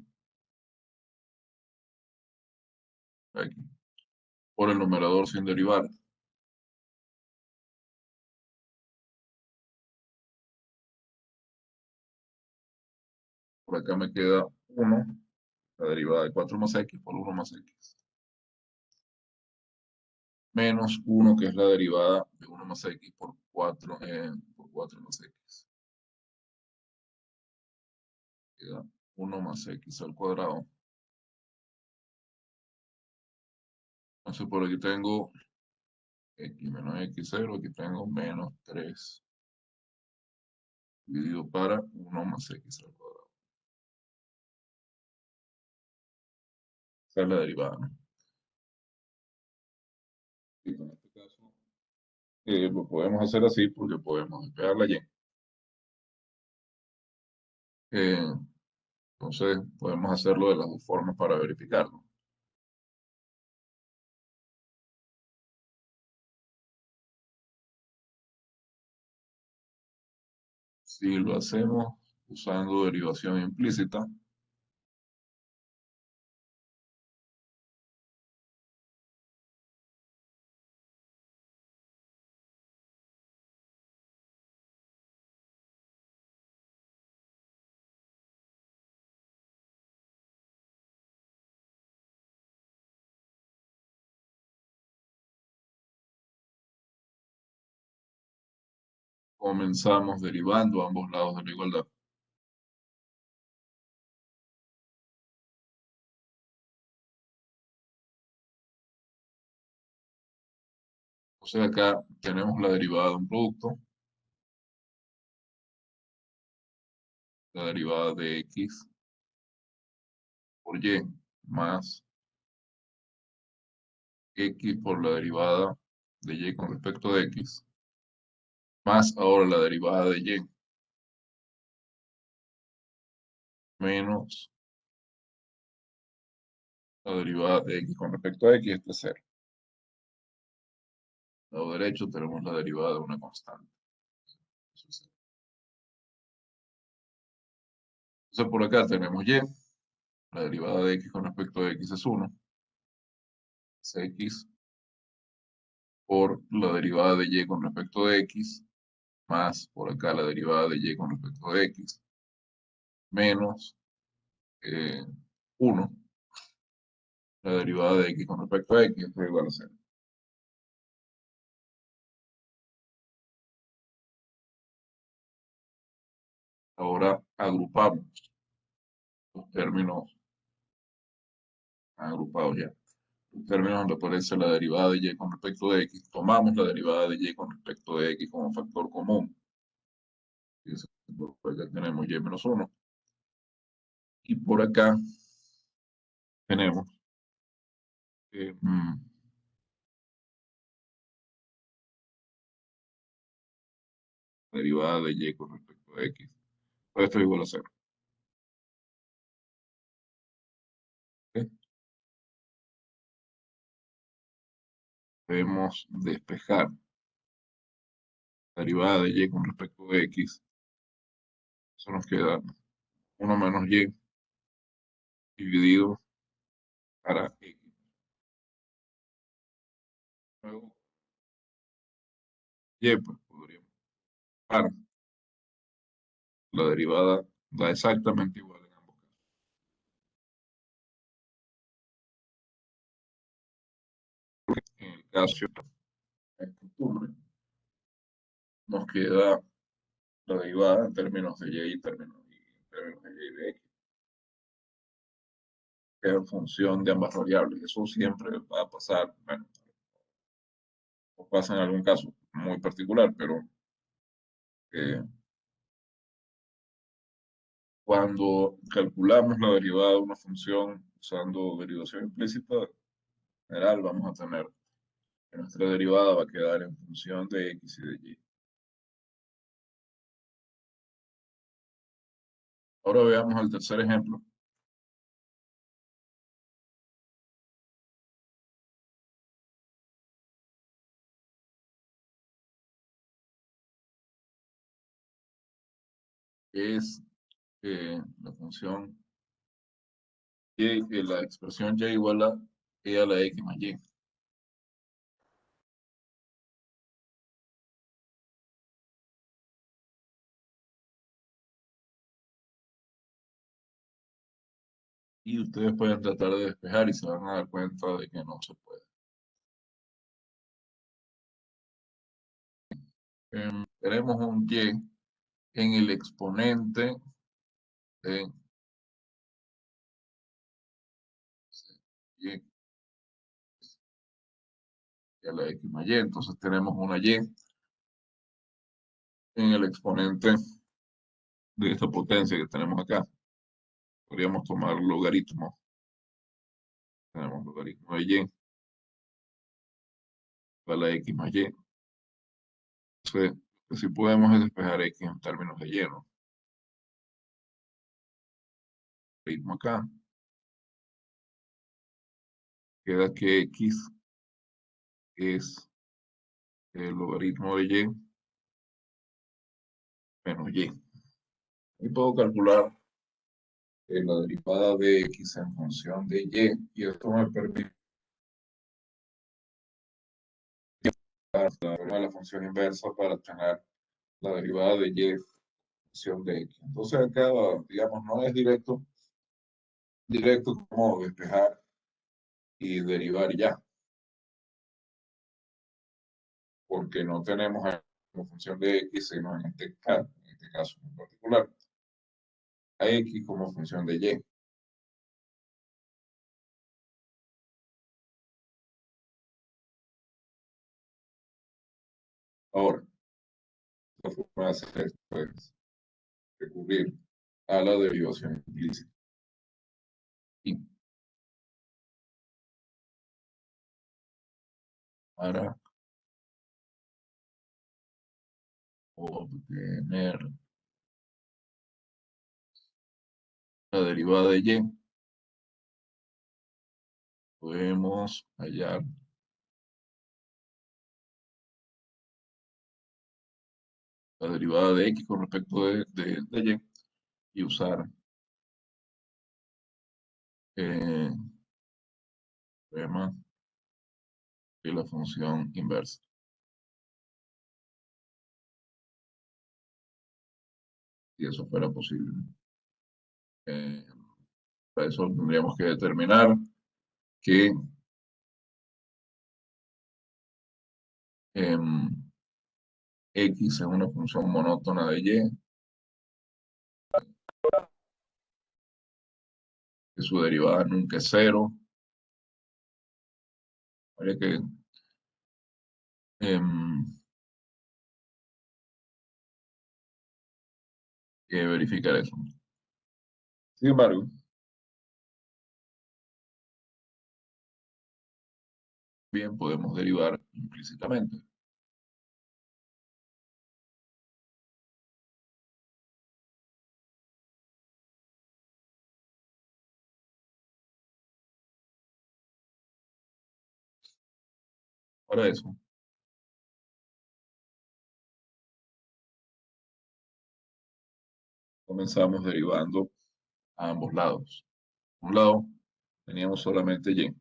aquí, por el numerador sin derivar. Por acá me queda 1, la derivada de 4 más x por 1 más x. Menos 1, que es la derivada de 1 más x por 4 más x. Queda 1 más x al cuadrado. Entonces por aquí tengo x menos x0, aquí tengo menos 3 dividido para 1 más x al cuadrado. Esa es la derivada, ¿no? Y en este caso lo podemos hacer así porque podemos despejar la y. Eh, entonces podemos hacerlo de las dos formas para verificarlo. Si lo hacemos usando derivación implícita, comenzamos derivando ambos lados de la igualdad. Entonces acá tenemos la derivada de un producto, la derivada de x por y. más x por la derivada de y con respecto de x, más ahora la derivada de y, menos la derivada de x con respecto a x, esto es 0. Al lado derecho tenemos la derivada de una constante. Eso es 0. Entonces por acá tenemos y, la derivada de x con respecto a x es 1, es x por la derivada de y con respecto de x, más por acá la derivada de y con respecto de x, menos 1, la derivada de x con respecto a x, esto es igual a 0. Ahora agrupamos los términos agrupados ya. Los términos donde aparece la derivada de y con respecto de x, tomamos la derivada de y con respecto de x como factor común. Y por acá tenemos y menos 1. Y por acá tenemos derivada de y con respecto a x. Pues esto es igual a 0. ¿Ok? Debemos despejar la derivada de y con respecto de x. Eso nos queda 1 menos y dividido para x. Luego, y pues podríamos para la derivada da exactamente igual en ambos casos. En el caso de esta costumbre, nos queda la derivada en términos de y y términos de y de x, que es en función de ambas variables. Eso siempre va a pasar, bueno, o pasa en algún caso muy particular, pero cuando calculamos la derivada de una función usando derivación implícita, en general vamos a tener que nuestra derivada va a quedar en función de x y de y. Ahora veamos el tercer ejemplo. Es la función y, la expresión y igual a e a la x más y. Y ustedes pueden tratar de despejar y se van a dar cuenta de que no se puede. Tenemos un y en el exponente de y a la x más y. Entonces tenemos una y en el exponente de esta potencia que tenemos acá. Podríamos tomar logaritmo. Tenemos logaritmo de y a la x más y. Entonces, lo que sí podemos es despejar x en términos de y, ¿no? Logaritmo acá. Queda que x es el logaritmo de y menos y. Y puedo calcular la derivada de x en función de y esto me permite la función inversa para tener la derivada de y en función de x. Entonces acá, digamos, no es directo como despejar y derivar ya, porque no tenemos la función de x, sino en este caso en particular, a x como función de y. Ahora, la forma de hacer esto es recurrir a la derivación implícita. Y para obtener la derivada de y, podemos hallar la derivada de x con respecto de y usar teorema de la función inversa. Si eso fuera posible. Para eso tendríamos que determinar que x es una función monótona de y, que su derivada nunca es cero. Habría que verificar eso. Sin embargo, bien podemos derivar implícitamente. Para eso, comenzamos derivando a ambos lados. Por un lado, teníamos solamente y.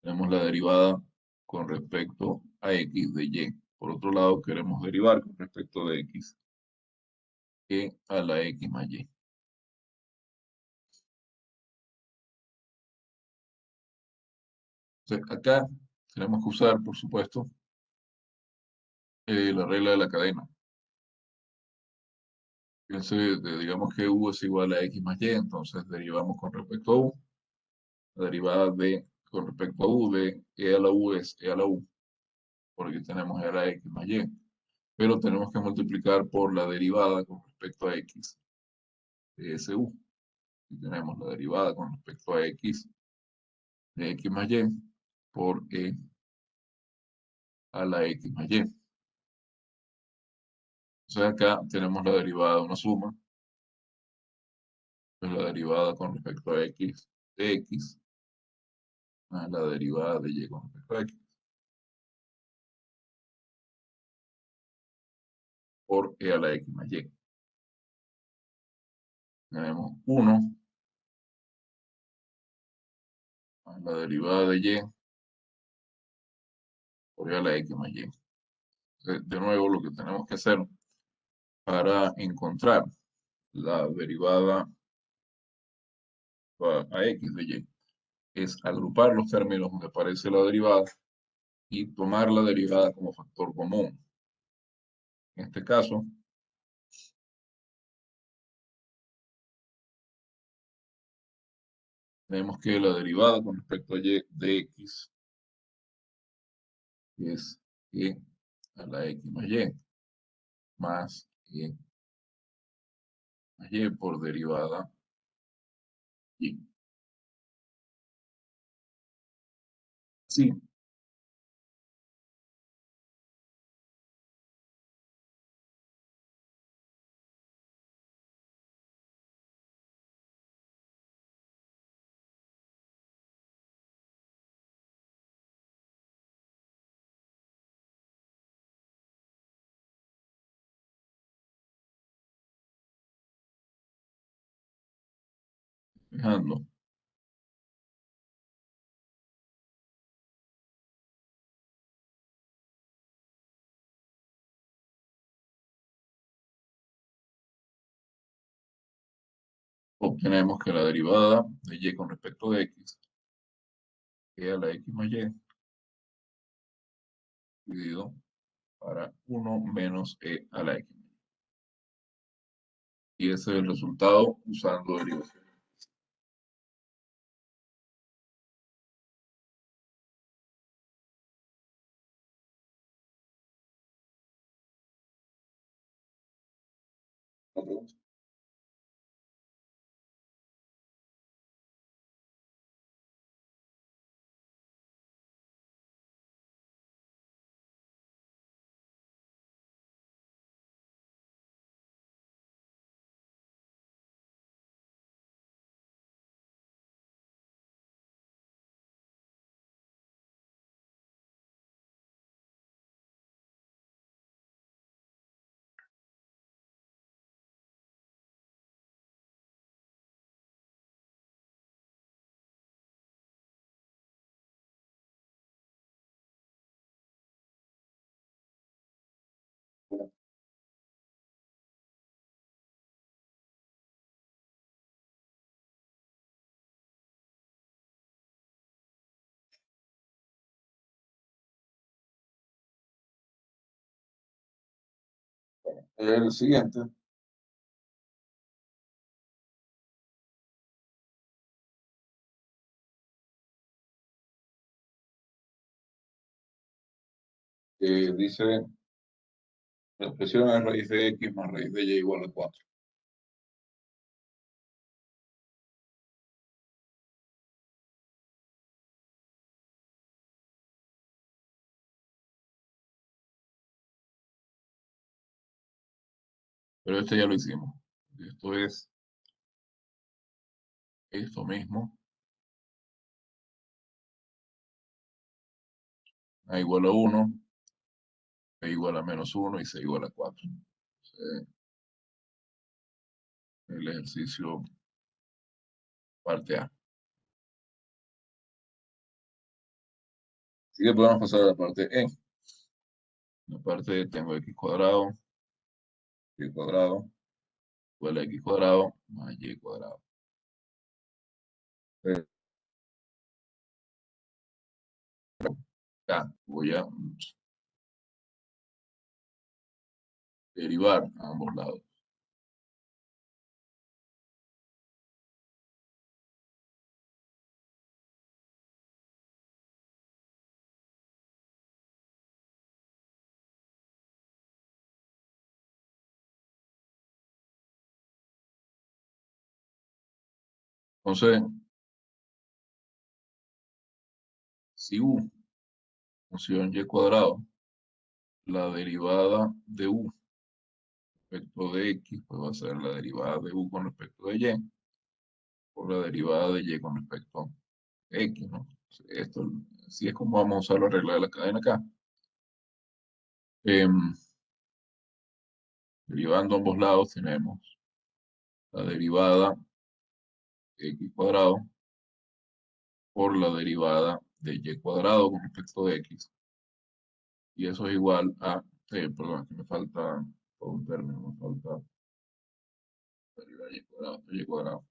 Tenemos la derivada con respecto a x de y. Por otro lado, queremos derivar con respecto de x a la x más y. Entonces, acá tenemos que usar, por supuesto, la regla de la cadena. Fíjense, digamos que u es igual a x más y, entonces derivamos con respecto a u. La derivada de con respecto a u de e a la u es e a la u, porque tenemos e a la x más y. Pero tenemos que multiplicar por la derivada con respecto a x de ese u. Y tenemos la derivada con respecto a x de x más y por e a la x más y. Entonces acá tenemos la derivada de una suma, pues la derivada con respecto a x de x más la derivada de y con respecto a x por e a la x más y. Tenemos 1 más la derivada de y por e a la x más y. De nuevo, lo que tenemos que hacer para encontrar la derivada a x de y es agrupar los términos donde aparece la derivada y tomar la derivada como factor común. En este caso, tenemos que la derivada con respecto a y de x es e a la x más y, más e más y por derivada y. Sí, fijando. Obtenemos que la derivada de y con respecto de x e a la x más y dividido para 1 menos e a la x. Y ese es el resultado usando derivación. El siguiente dice, la expresión es raíz de x más raíz de y igual a 4. Pero este ya lo hicimos. Esto es esto mismo. A igual a 1, b igual a -1 y c igual a 4. El ejercicio parte A. Así que podemos pasar a la parte E. La parte E tengo x cuadrado, y cuadrado, igual a x cuadrado más y cuadrado. Acá voy a derivar a ambos lados. Entonces, si u función y cuadrado, la derivada de u respecto de x, pues va a ser la derivada de u con respecto de y, por la derivada de y con respecto a x, ¿no? Esto, así es como vamos a usar la regla de la cadena acá. Derivando ambos lados tenemos la derivada de x cuadrado por la derivada de y cuadrado con respecto de x. Y eso es igual a, perdón, que me falta todo un término, me falta la derivada de y cuadrado.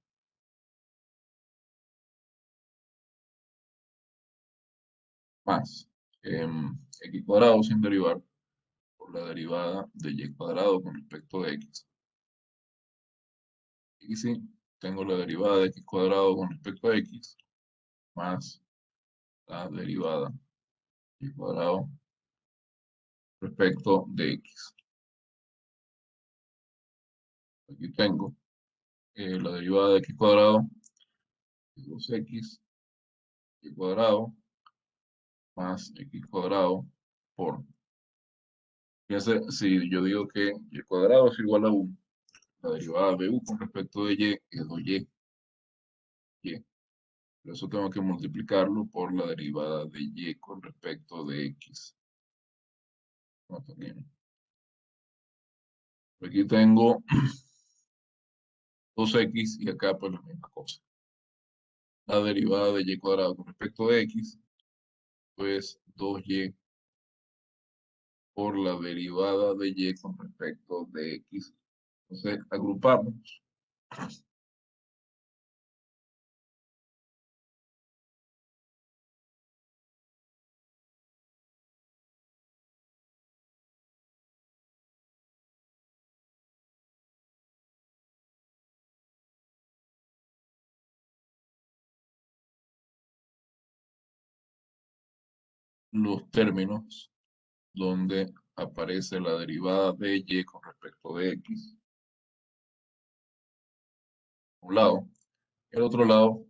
Más x cuadrado sin derivar por la derivada de y cuadrado con respecto de x. Y sí, tengo la derivada de x cuadrado con respecto a x más la derivada de y cuadrado respecto de x. Aquí tengo la derivada de x cuadrado de 2x y cuadrado más x cuadrado por. Fíjense, si yo digo que y cuadrado es igual a 1, la derivada de u con respecto de y es 2y. Por eso tengo que multiplicarlo por la derivada de y con respecto de x. No, también. Aquí tengo 2x y acá pues la misma cosa. La derivada de y cuadrado con respecto de x, pues 2y por la derivada de y con respecto de x. Entonces agrupamos los términos donde aparece la derivada de y con respecto de x. Un lado. El otro lado,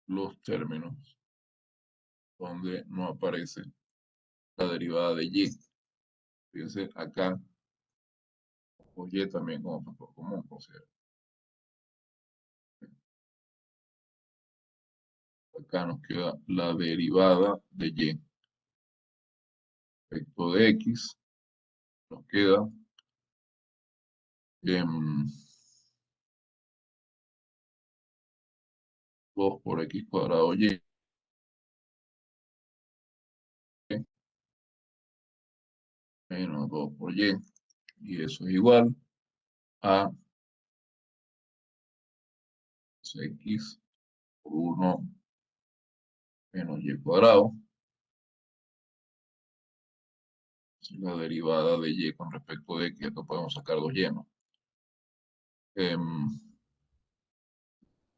los términos donde no aparece la derivada de y. Fíjense acá, o y también como factor común, o sea, acá nos queda la derivada de y respecto de x, nos queda 2 por x cuadrado y menos 2 por y eso es igual a x por 1 menos y cuadrado. La derivada de y con respecto de x, acá podemos sacar dos y, ¿no?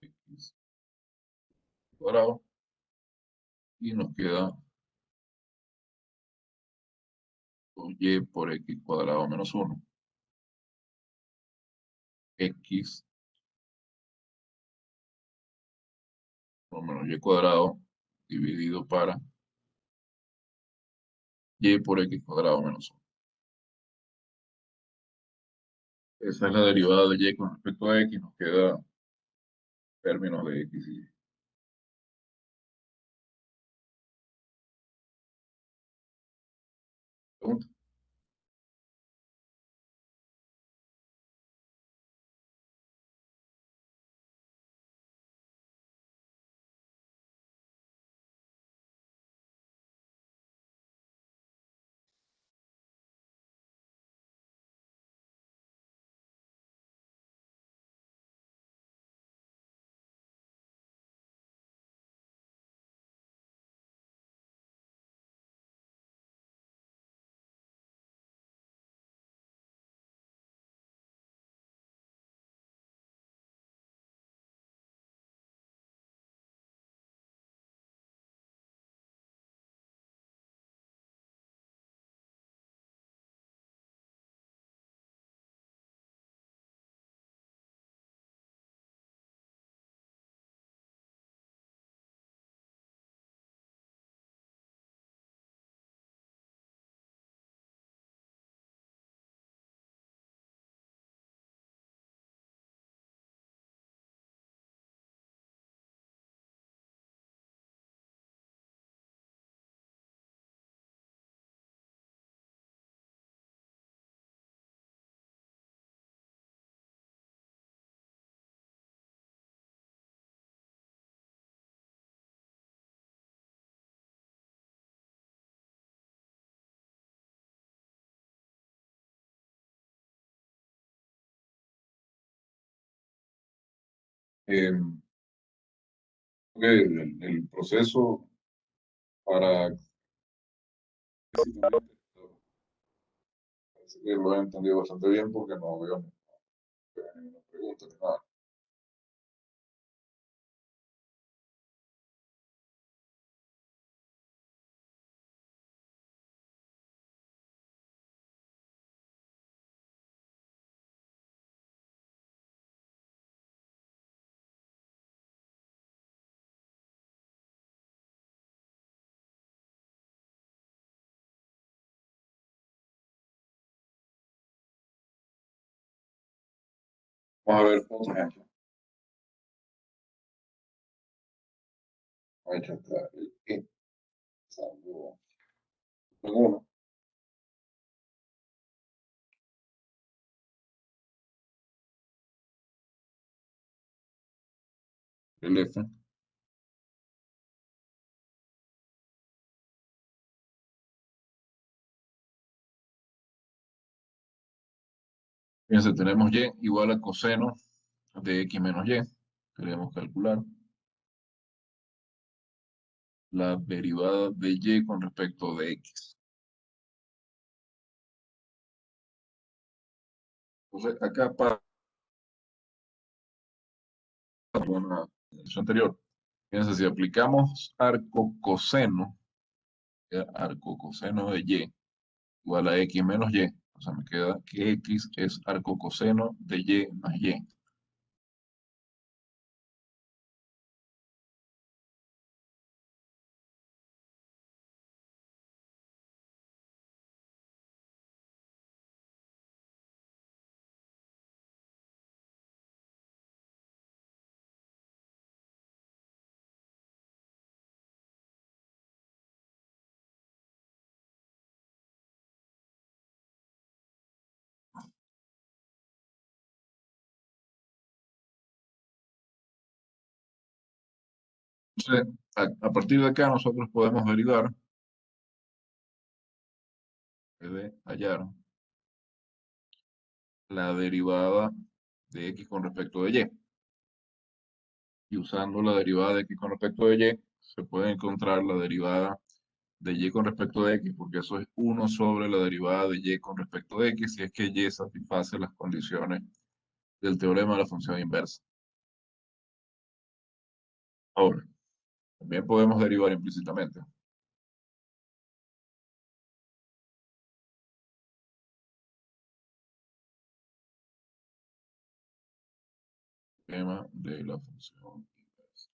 X cuadrado. Y nos queda 2y por x cuadrado menos 1. X por menos y cuadrado dividido para y por x cuadrado menos 1. Esa es la derivada de y con respecto a x. Nos queda términos de x y y. Pregunta. Ok, el proceso para parece que lo he entendido bastante bien porque no veo ninguna pregunta ni nada. Vamos a ver otro ejemplo. Ahí está el E. Salvo uno, el F. Fíjense, tenemos y igual a coseno de x menos y. Queremos calcular la derivada de y con respecto de x. Entonces, acá para una ecuación anterior, fíjense, si aplicamos arco coseno, queda arco coseno de y igual a x menos y. O sea, me queda que x es arco coseno de y más y. Entonces, a partir de acá nosotros podemos derivar, de hallar la derivada de x con respecto de y. Y usando la derivada de x con respecto de y, se puede encontrar la derivada de y con respecto de x, porque eso es 1 sobre la derivada de y con respecto de x, si es que y satisface las condiciones del teorema de la función inversa. Ahora, también podemos derivar implícitamente. Teorema de la función inversa.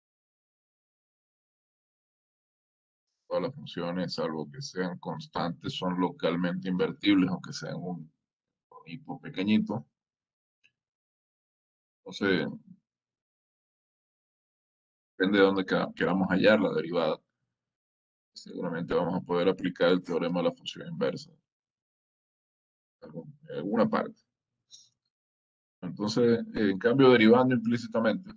Todas las funciones, salvo que sean constantes, son localmente invertibles, aunque sean un hipo pequeñito. Entonces, depende de dónde queramos hallar la derivada. Seguramente vamos a poder aplicar el teorema de la función inversa en alguna parte. Entonces, en cambio, derivando implícitamente,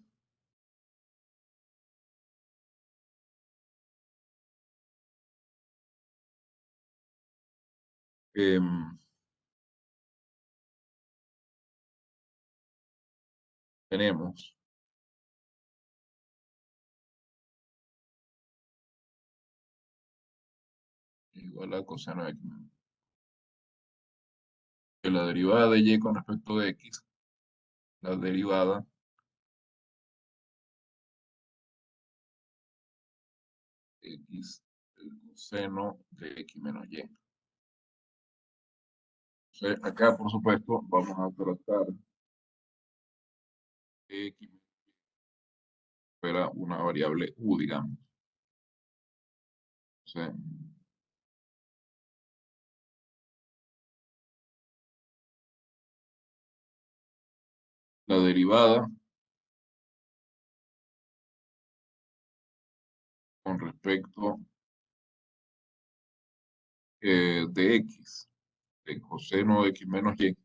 em, tenemos igual a coseno de x menos que la derivada de y con respecto de x, la derivada de x del coseno de x menos y. Entonces, acá, por supuesto, vamos a tratar que x fuera una variable u, digamos. Entonces, la derivada con respecto de x, de coseno de x menos y,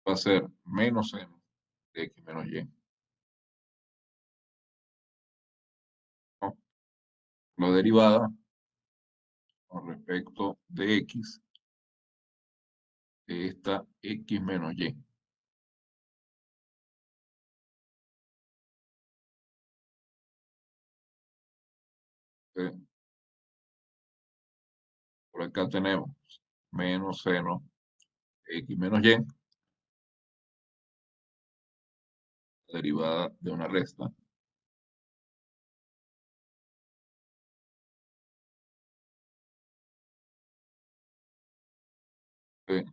va a ser menos seno de x menos y. ¿No? La derivada con respecto de x de esta x menos y. Por acá tenemos menos seno de x menos y, derivada de una resta.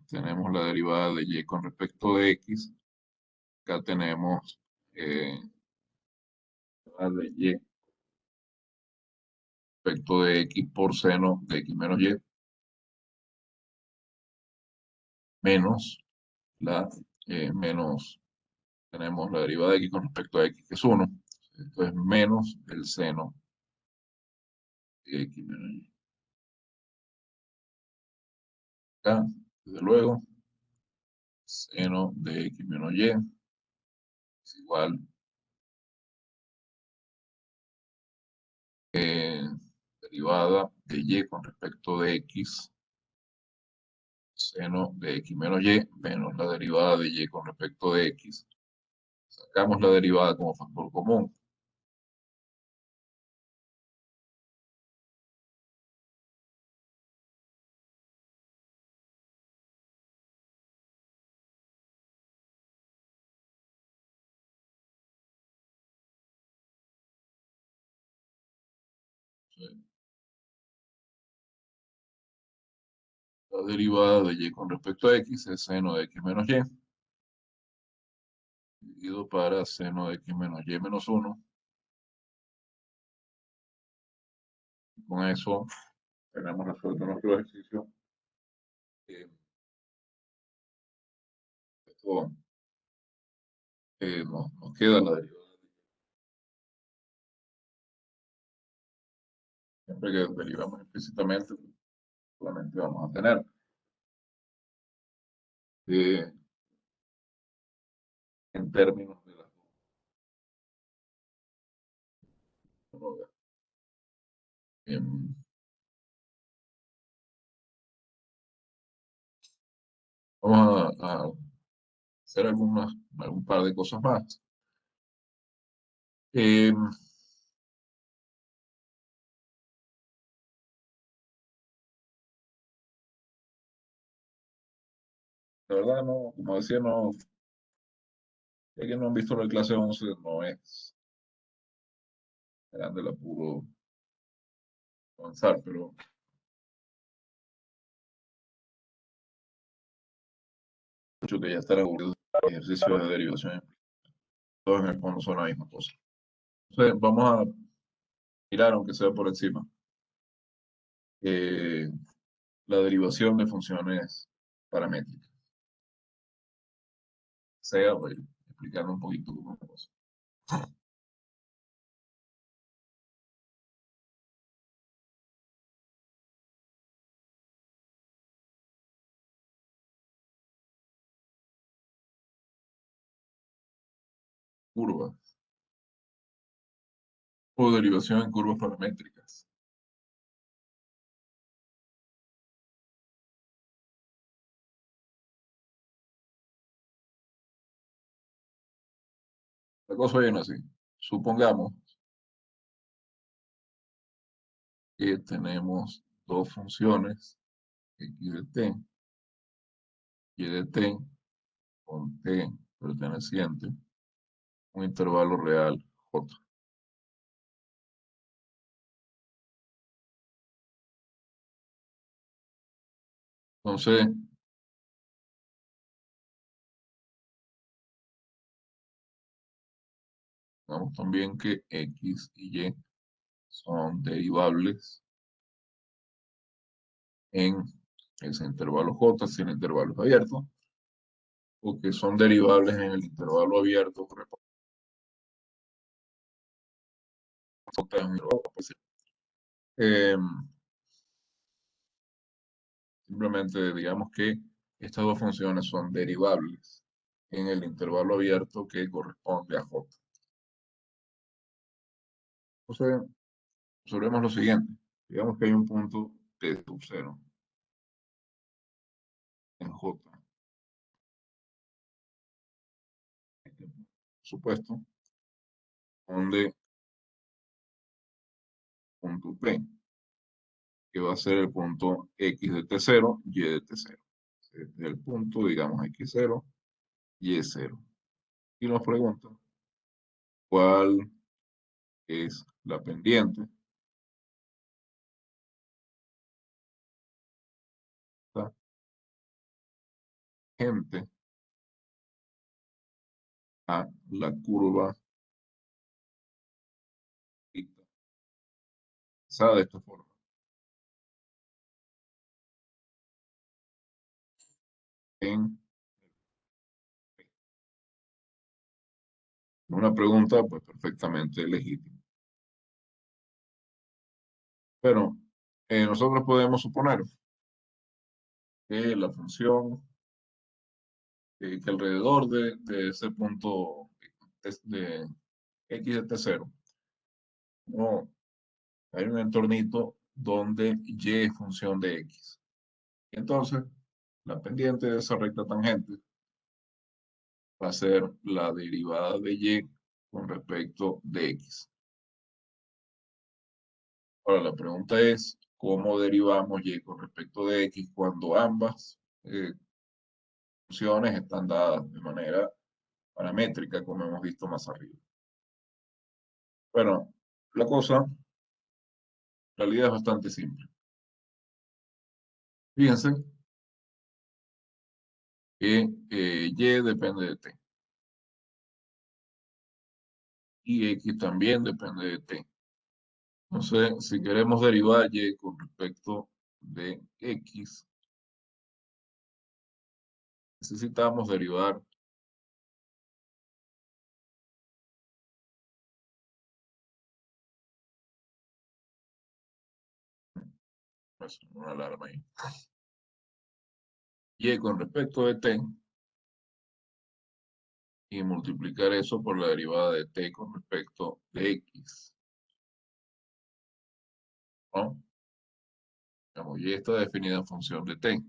Tenemos la derivada de y con respecto de x. Acá tenemos la de y respecto de x por seno de x menos y, menos menos, tenemos la derivada de x con respecto a x, que es 1. Esto es menos el seno de x menos y. Acá, desde luego, seno de x menos y es igual derivada de y con respecto de x, seno de x menos y, menos la derivada de y con respecto de x. Sacamos la derivada como factor común. La derivada de y con respecto a x es seno de x menos y, dividido para seno de x menos y menos 1. Con eso tenemos resuelto nuestro ejercicio. Esto nos queda la derivada. Siempre que derivamos implícitamente, solamente vamos a tener en términos de las dos. Vamos a hacer algún par de cosas más. de verdad no, como decía, no, es que no han visto la clase 11, no es grande el apuro avanzar, pero mucho que ya estarán aburridos de ejercicios de derivación, todos en el fondo son la misma cosa. Entonces, vamos a mirar, aunque sea por encima, eh, la derivación de funciones paramétricas. Sea, voy a ir explicando un poquito cómo es la cosa. Curvas o derivación en curvas paramétricas. La cosa viene así. Supongamos que tenemos dos funciones, x de t, y de t, con t perteneciente, un intervalo real j. Entonces, digamos también que x y y son derivables en ese intervalo j sin intervalos abiertos, o que son derivables en el intervalo abierto. J es un intervalo, pues, simplemente digamos que estas dos funciones son derivables en el intervalo abierto que corresponde a j. Entonces, observemos lo siguiente. Digamos que hay un punto t sub 0 en j. Por supuesto, donde punto P, que va a ser el punto X de T0, Y de T0. Este es el punto, digamos, X0, Y0. Y nos pregunta cuál es la pendiente tangente a la curva recta, de esta forma. En una pregunta, pues perfectamente legítima. Pero nosotros podemos suponer que la función, que alrededor de ese punto de x de t0, no, hay un entornito donde y es función de x. Y entonces, la pendiente de esa recta tangente va a ser la derivada de y con respecto de x. Ahora, la pregunta es, ¿cómo derivamos y con respecto de x cuando ambas funciones están dadas de manera paramétrica, como hemos visto más arriba? Bueno, la cosa, en realidad es bastante simple. Fíjense que y depende de t. Y x también depende de t. Entonces, si queremos derivar y con respecto de x, necesitamos derivar pues, una alarma ahí. Y con respecto de t y multiplicar eso por la derivada de t con respecto de x, ¿no? Digamos, y está definida en función de t.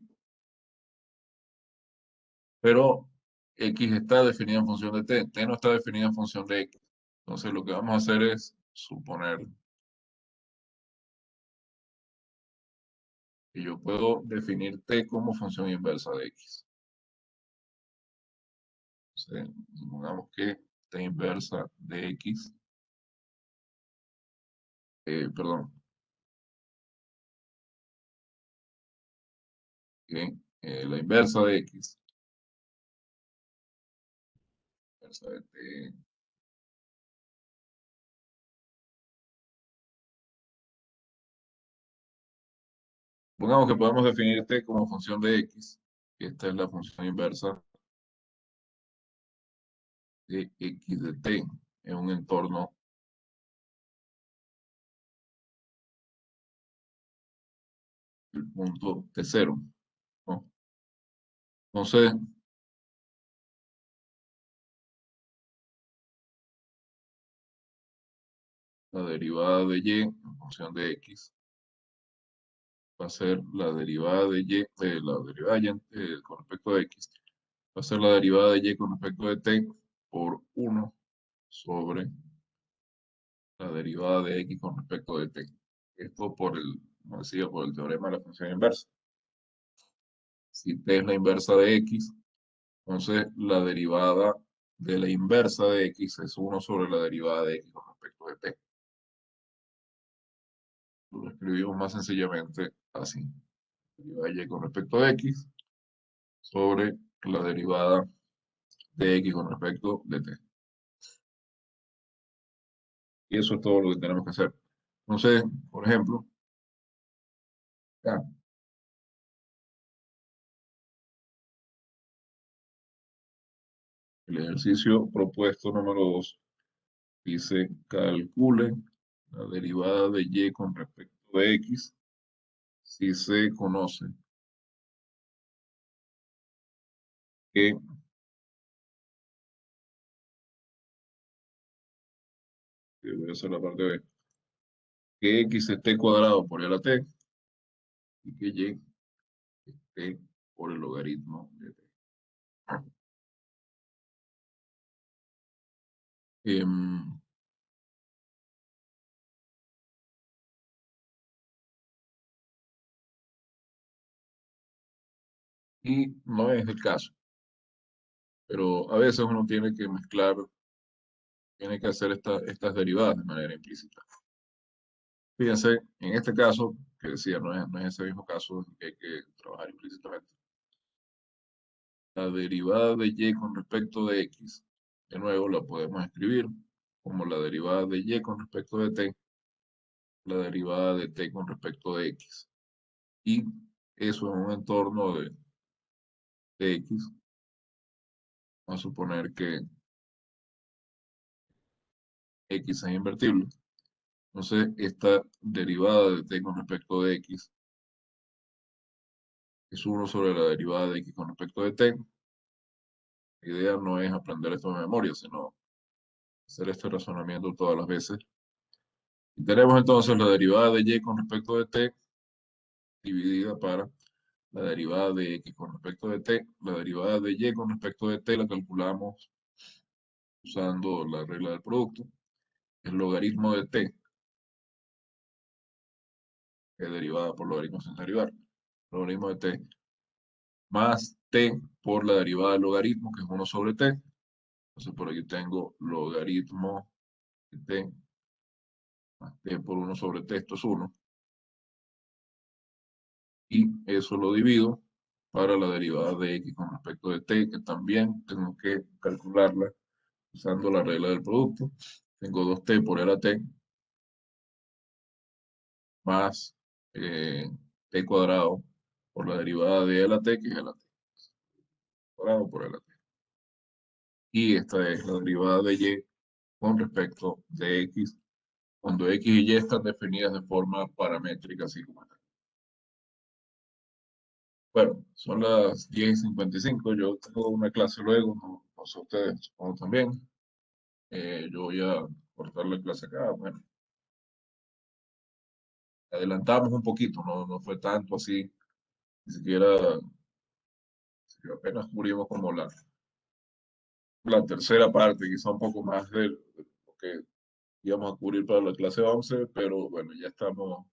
Pero x está definida en función de t. T no está definida en función de x. Entonces lo que vamos a hacer es suponer que yo puedo definir t como función inversa de x. Entonces, supongamos que T inversa de X, perdón, que la inversa de X, inversa de T, supongamos que podemos definir T como función de X, que esta es la función inversa de X de T en un entorno del punto T0, ¿no? Entonces, la derivada de Y en función de X va a ser la derivada de Y, la derivada de Y con respecto a X, va a ser la derivada de Y con respecto de T por 1 sobre la derivada de X con respecto de T. Esto como decía, por el teorema de la función inversa. Si T es la inversa de X, entonces la derivada de la inversa de X es 1 sobre la derivada de X con respecto de T. Lo escribimos más sencillamente así. Derivada de Y con respecto de X sobre la derivada de X con respecto de T. Y eso es todo lo que tenemos que hacer. Entonces, por ejemplo, acá, el ejercicio propuesto número 2 dice calcule la derivada de Y con respecto de X si se conoce que voy a hacer la parte B, que X esté cuadrado por el t y que Y esté por el logaritmo de T. Em, y no es el caso, pero a veces uno tiene que mezclar, tiene que hacer estas derivadas de manera implícita. Fíjense, en este caso, que decía, no es ese mismo caso que hay que trabajar implícitamente. La derivada de Y con respecto de X, de nuevo, la podemos escribir como la derivada de Y con respecto de T, la derivada de T con respecto de X. Y eso en un entorno de X, vamos a suponer que X es invertible. Entonces, esta derivada de T con respecto de X es 1 sobre la derivada de X con respecto de T. La idea no es aprender esto de memoria, sino hacer este razonamiento todas las veces. Y tenemos entonces la derivada de Y con respecto de T dividida para la derivada de X con respecto de T. La derivada de Y con respecto de T la calculamos usando la regla del producto. El logaritmo de T es derivada por logaritmo sin derivar. Logaritmo de T más T por la derivada del logaritmo, que es 1 sobre T. Entonces por aquí tengo logaritmo de T más T por 1 sobre T, esto es 1. Y eso lo divido para la derivada de X con respecto de T, que también tengo que calcularla usando la regla del producto. Tengo 2T por el T más T cuadrado por la derivada de el T, que es el T cuadrado por el T. Y esta es la derivada de Y con respecto de X, cuando X y Y están definidas de forma paramétrica, así como está. Bueno, son las 10:55. Yo tengo una clase luego, no sé ustedes, supongo también. Yo voy a cortar la clase acá. Bueno, adelantamos un poquito, no fue tanto así, ni siquiera apenas cubrimos como la tercera parte, quizá un poco más de lo que íbamos a cubrir para la clase 11, pero bueno, ya estamos un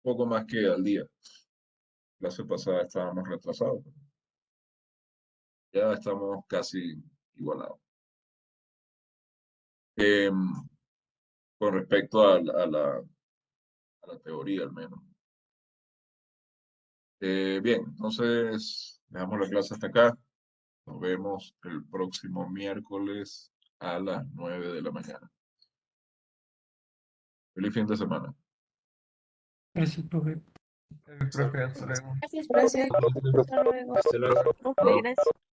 poco más que al día. La clase pasada estábamos retrasados. Ya estamos casi igualado. Con respecto a la teoría, al menos. Bien, entonces dejamos la clase hasta acá. Nos vemos el próximo miércoles a las 9 de la mañana. Feliz fin de semana. Gracias, profe. Profe, hasta luego. Gracias, profe. Hasta luego. Hasta luego. Profe, gracias.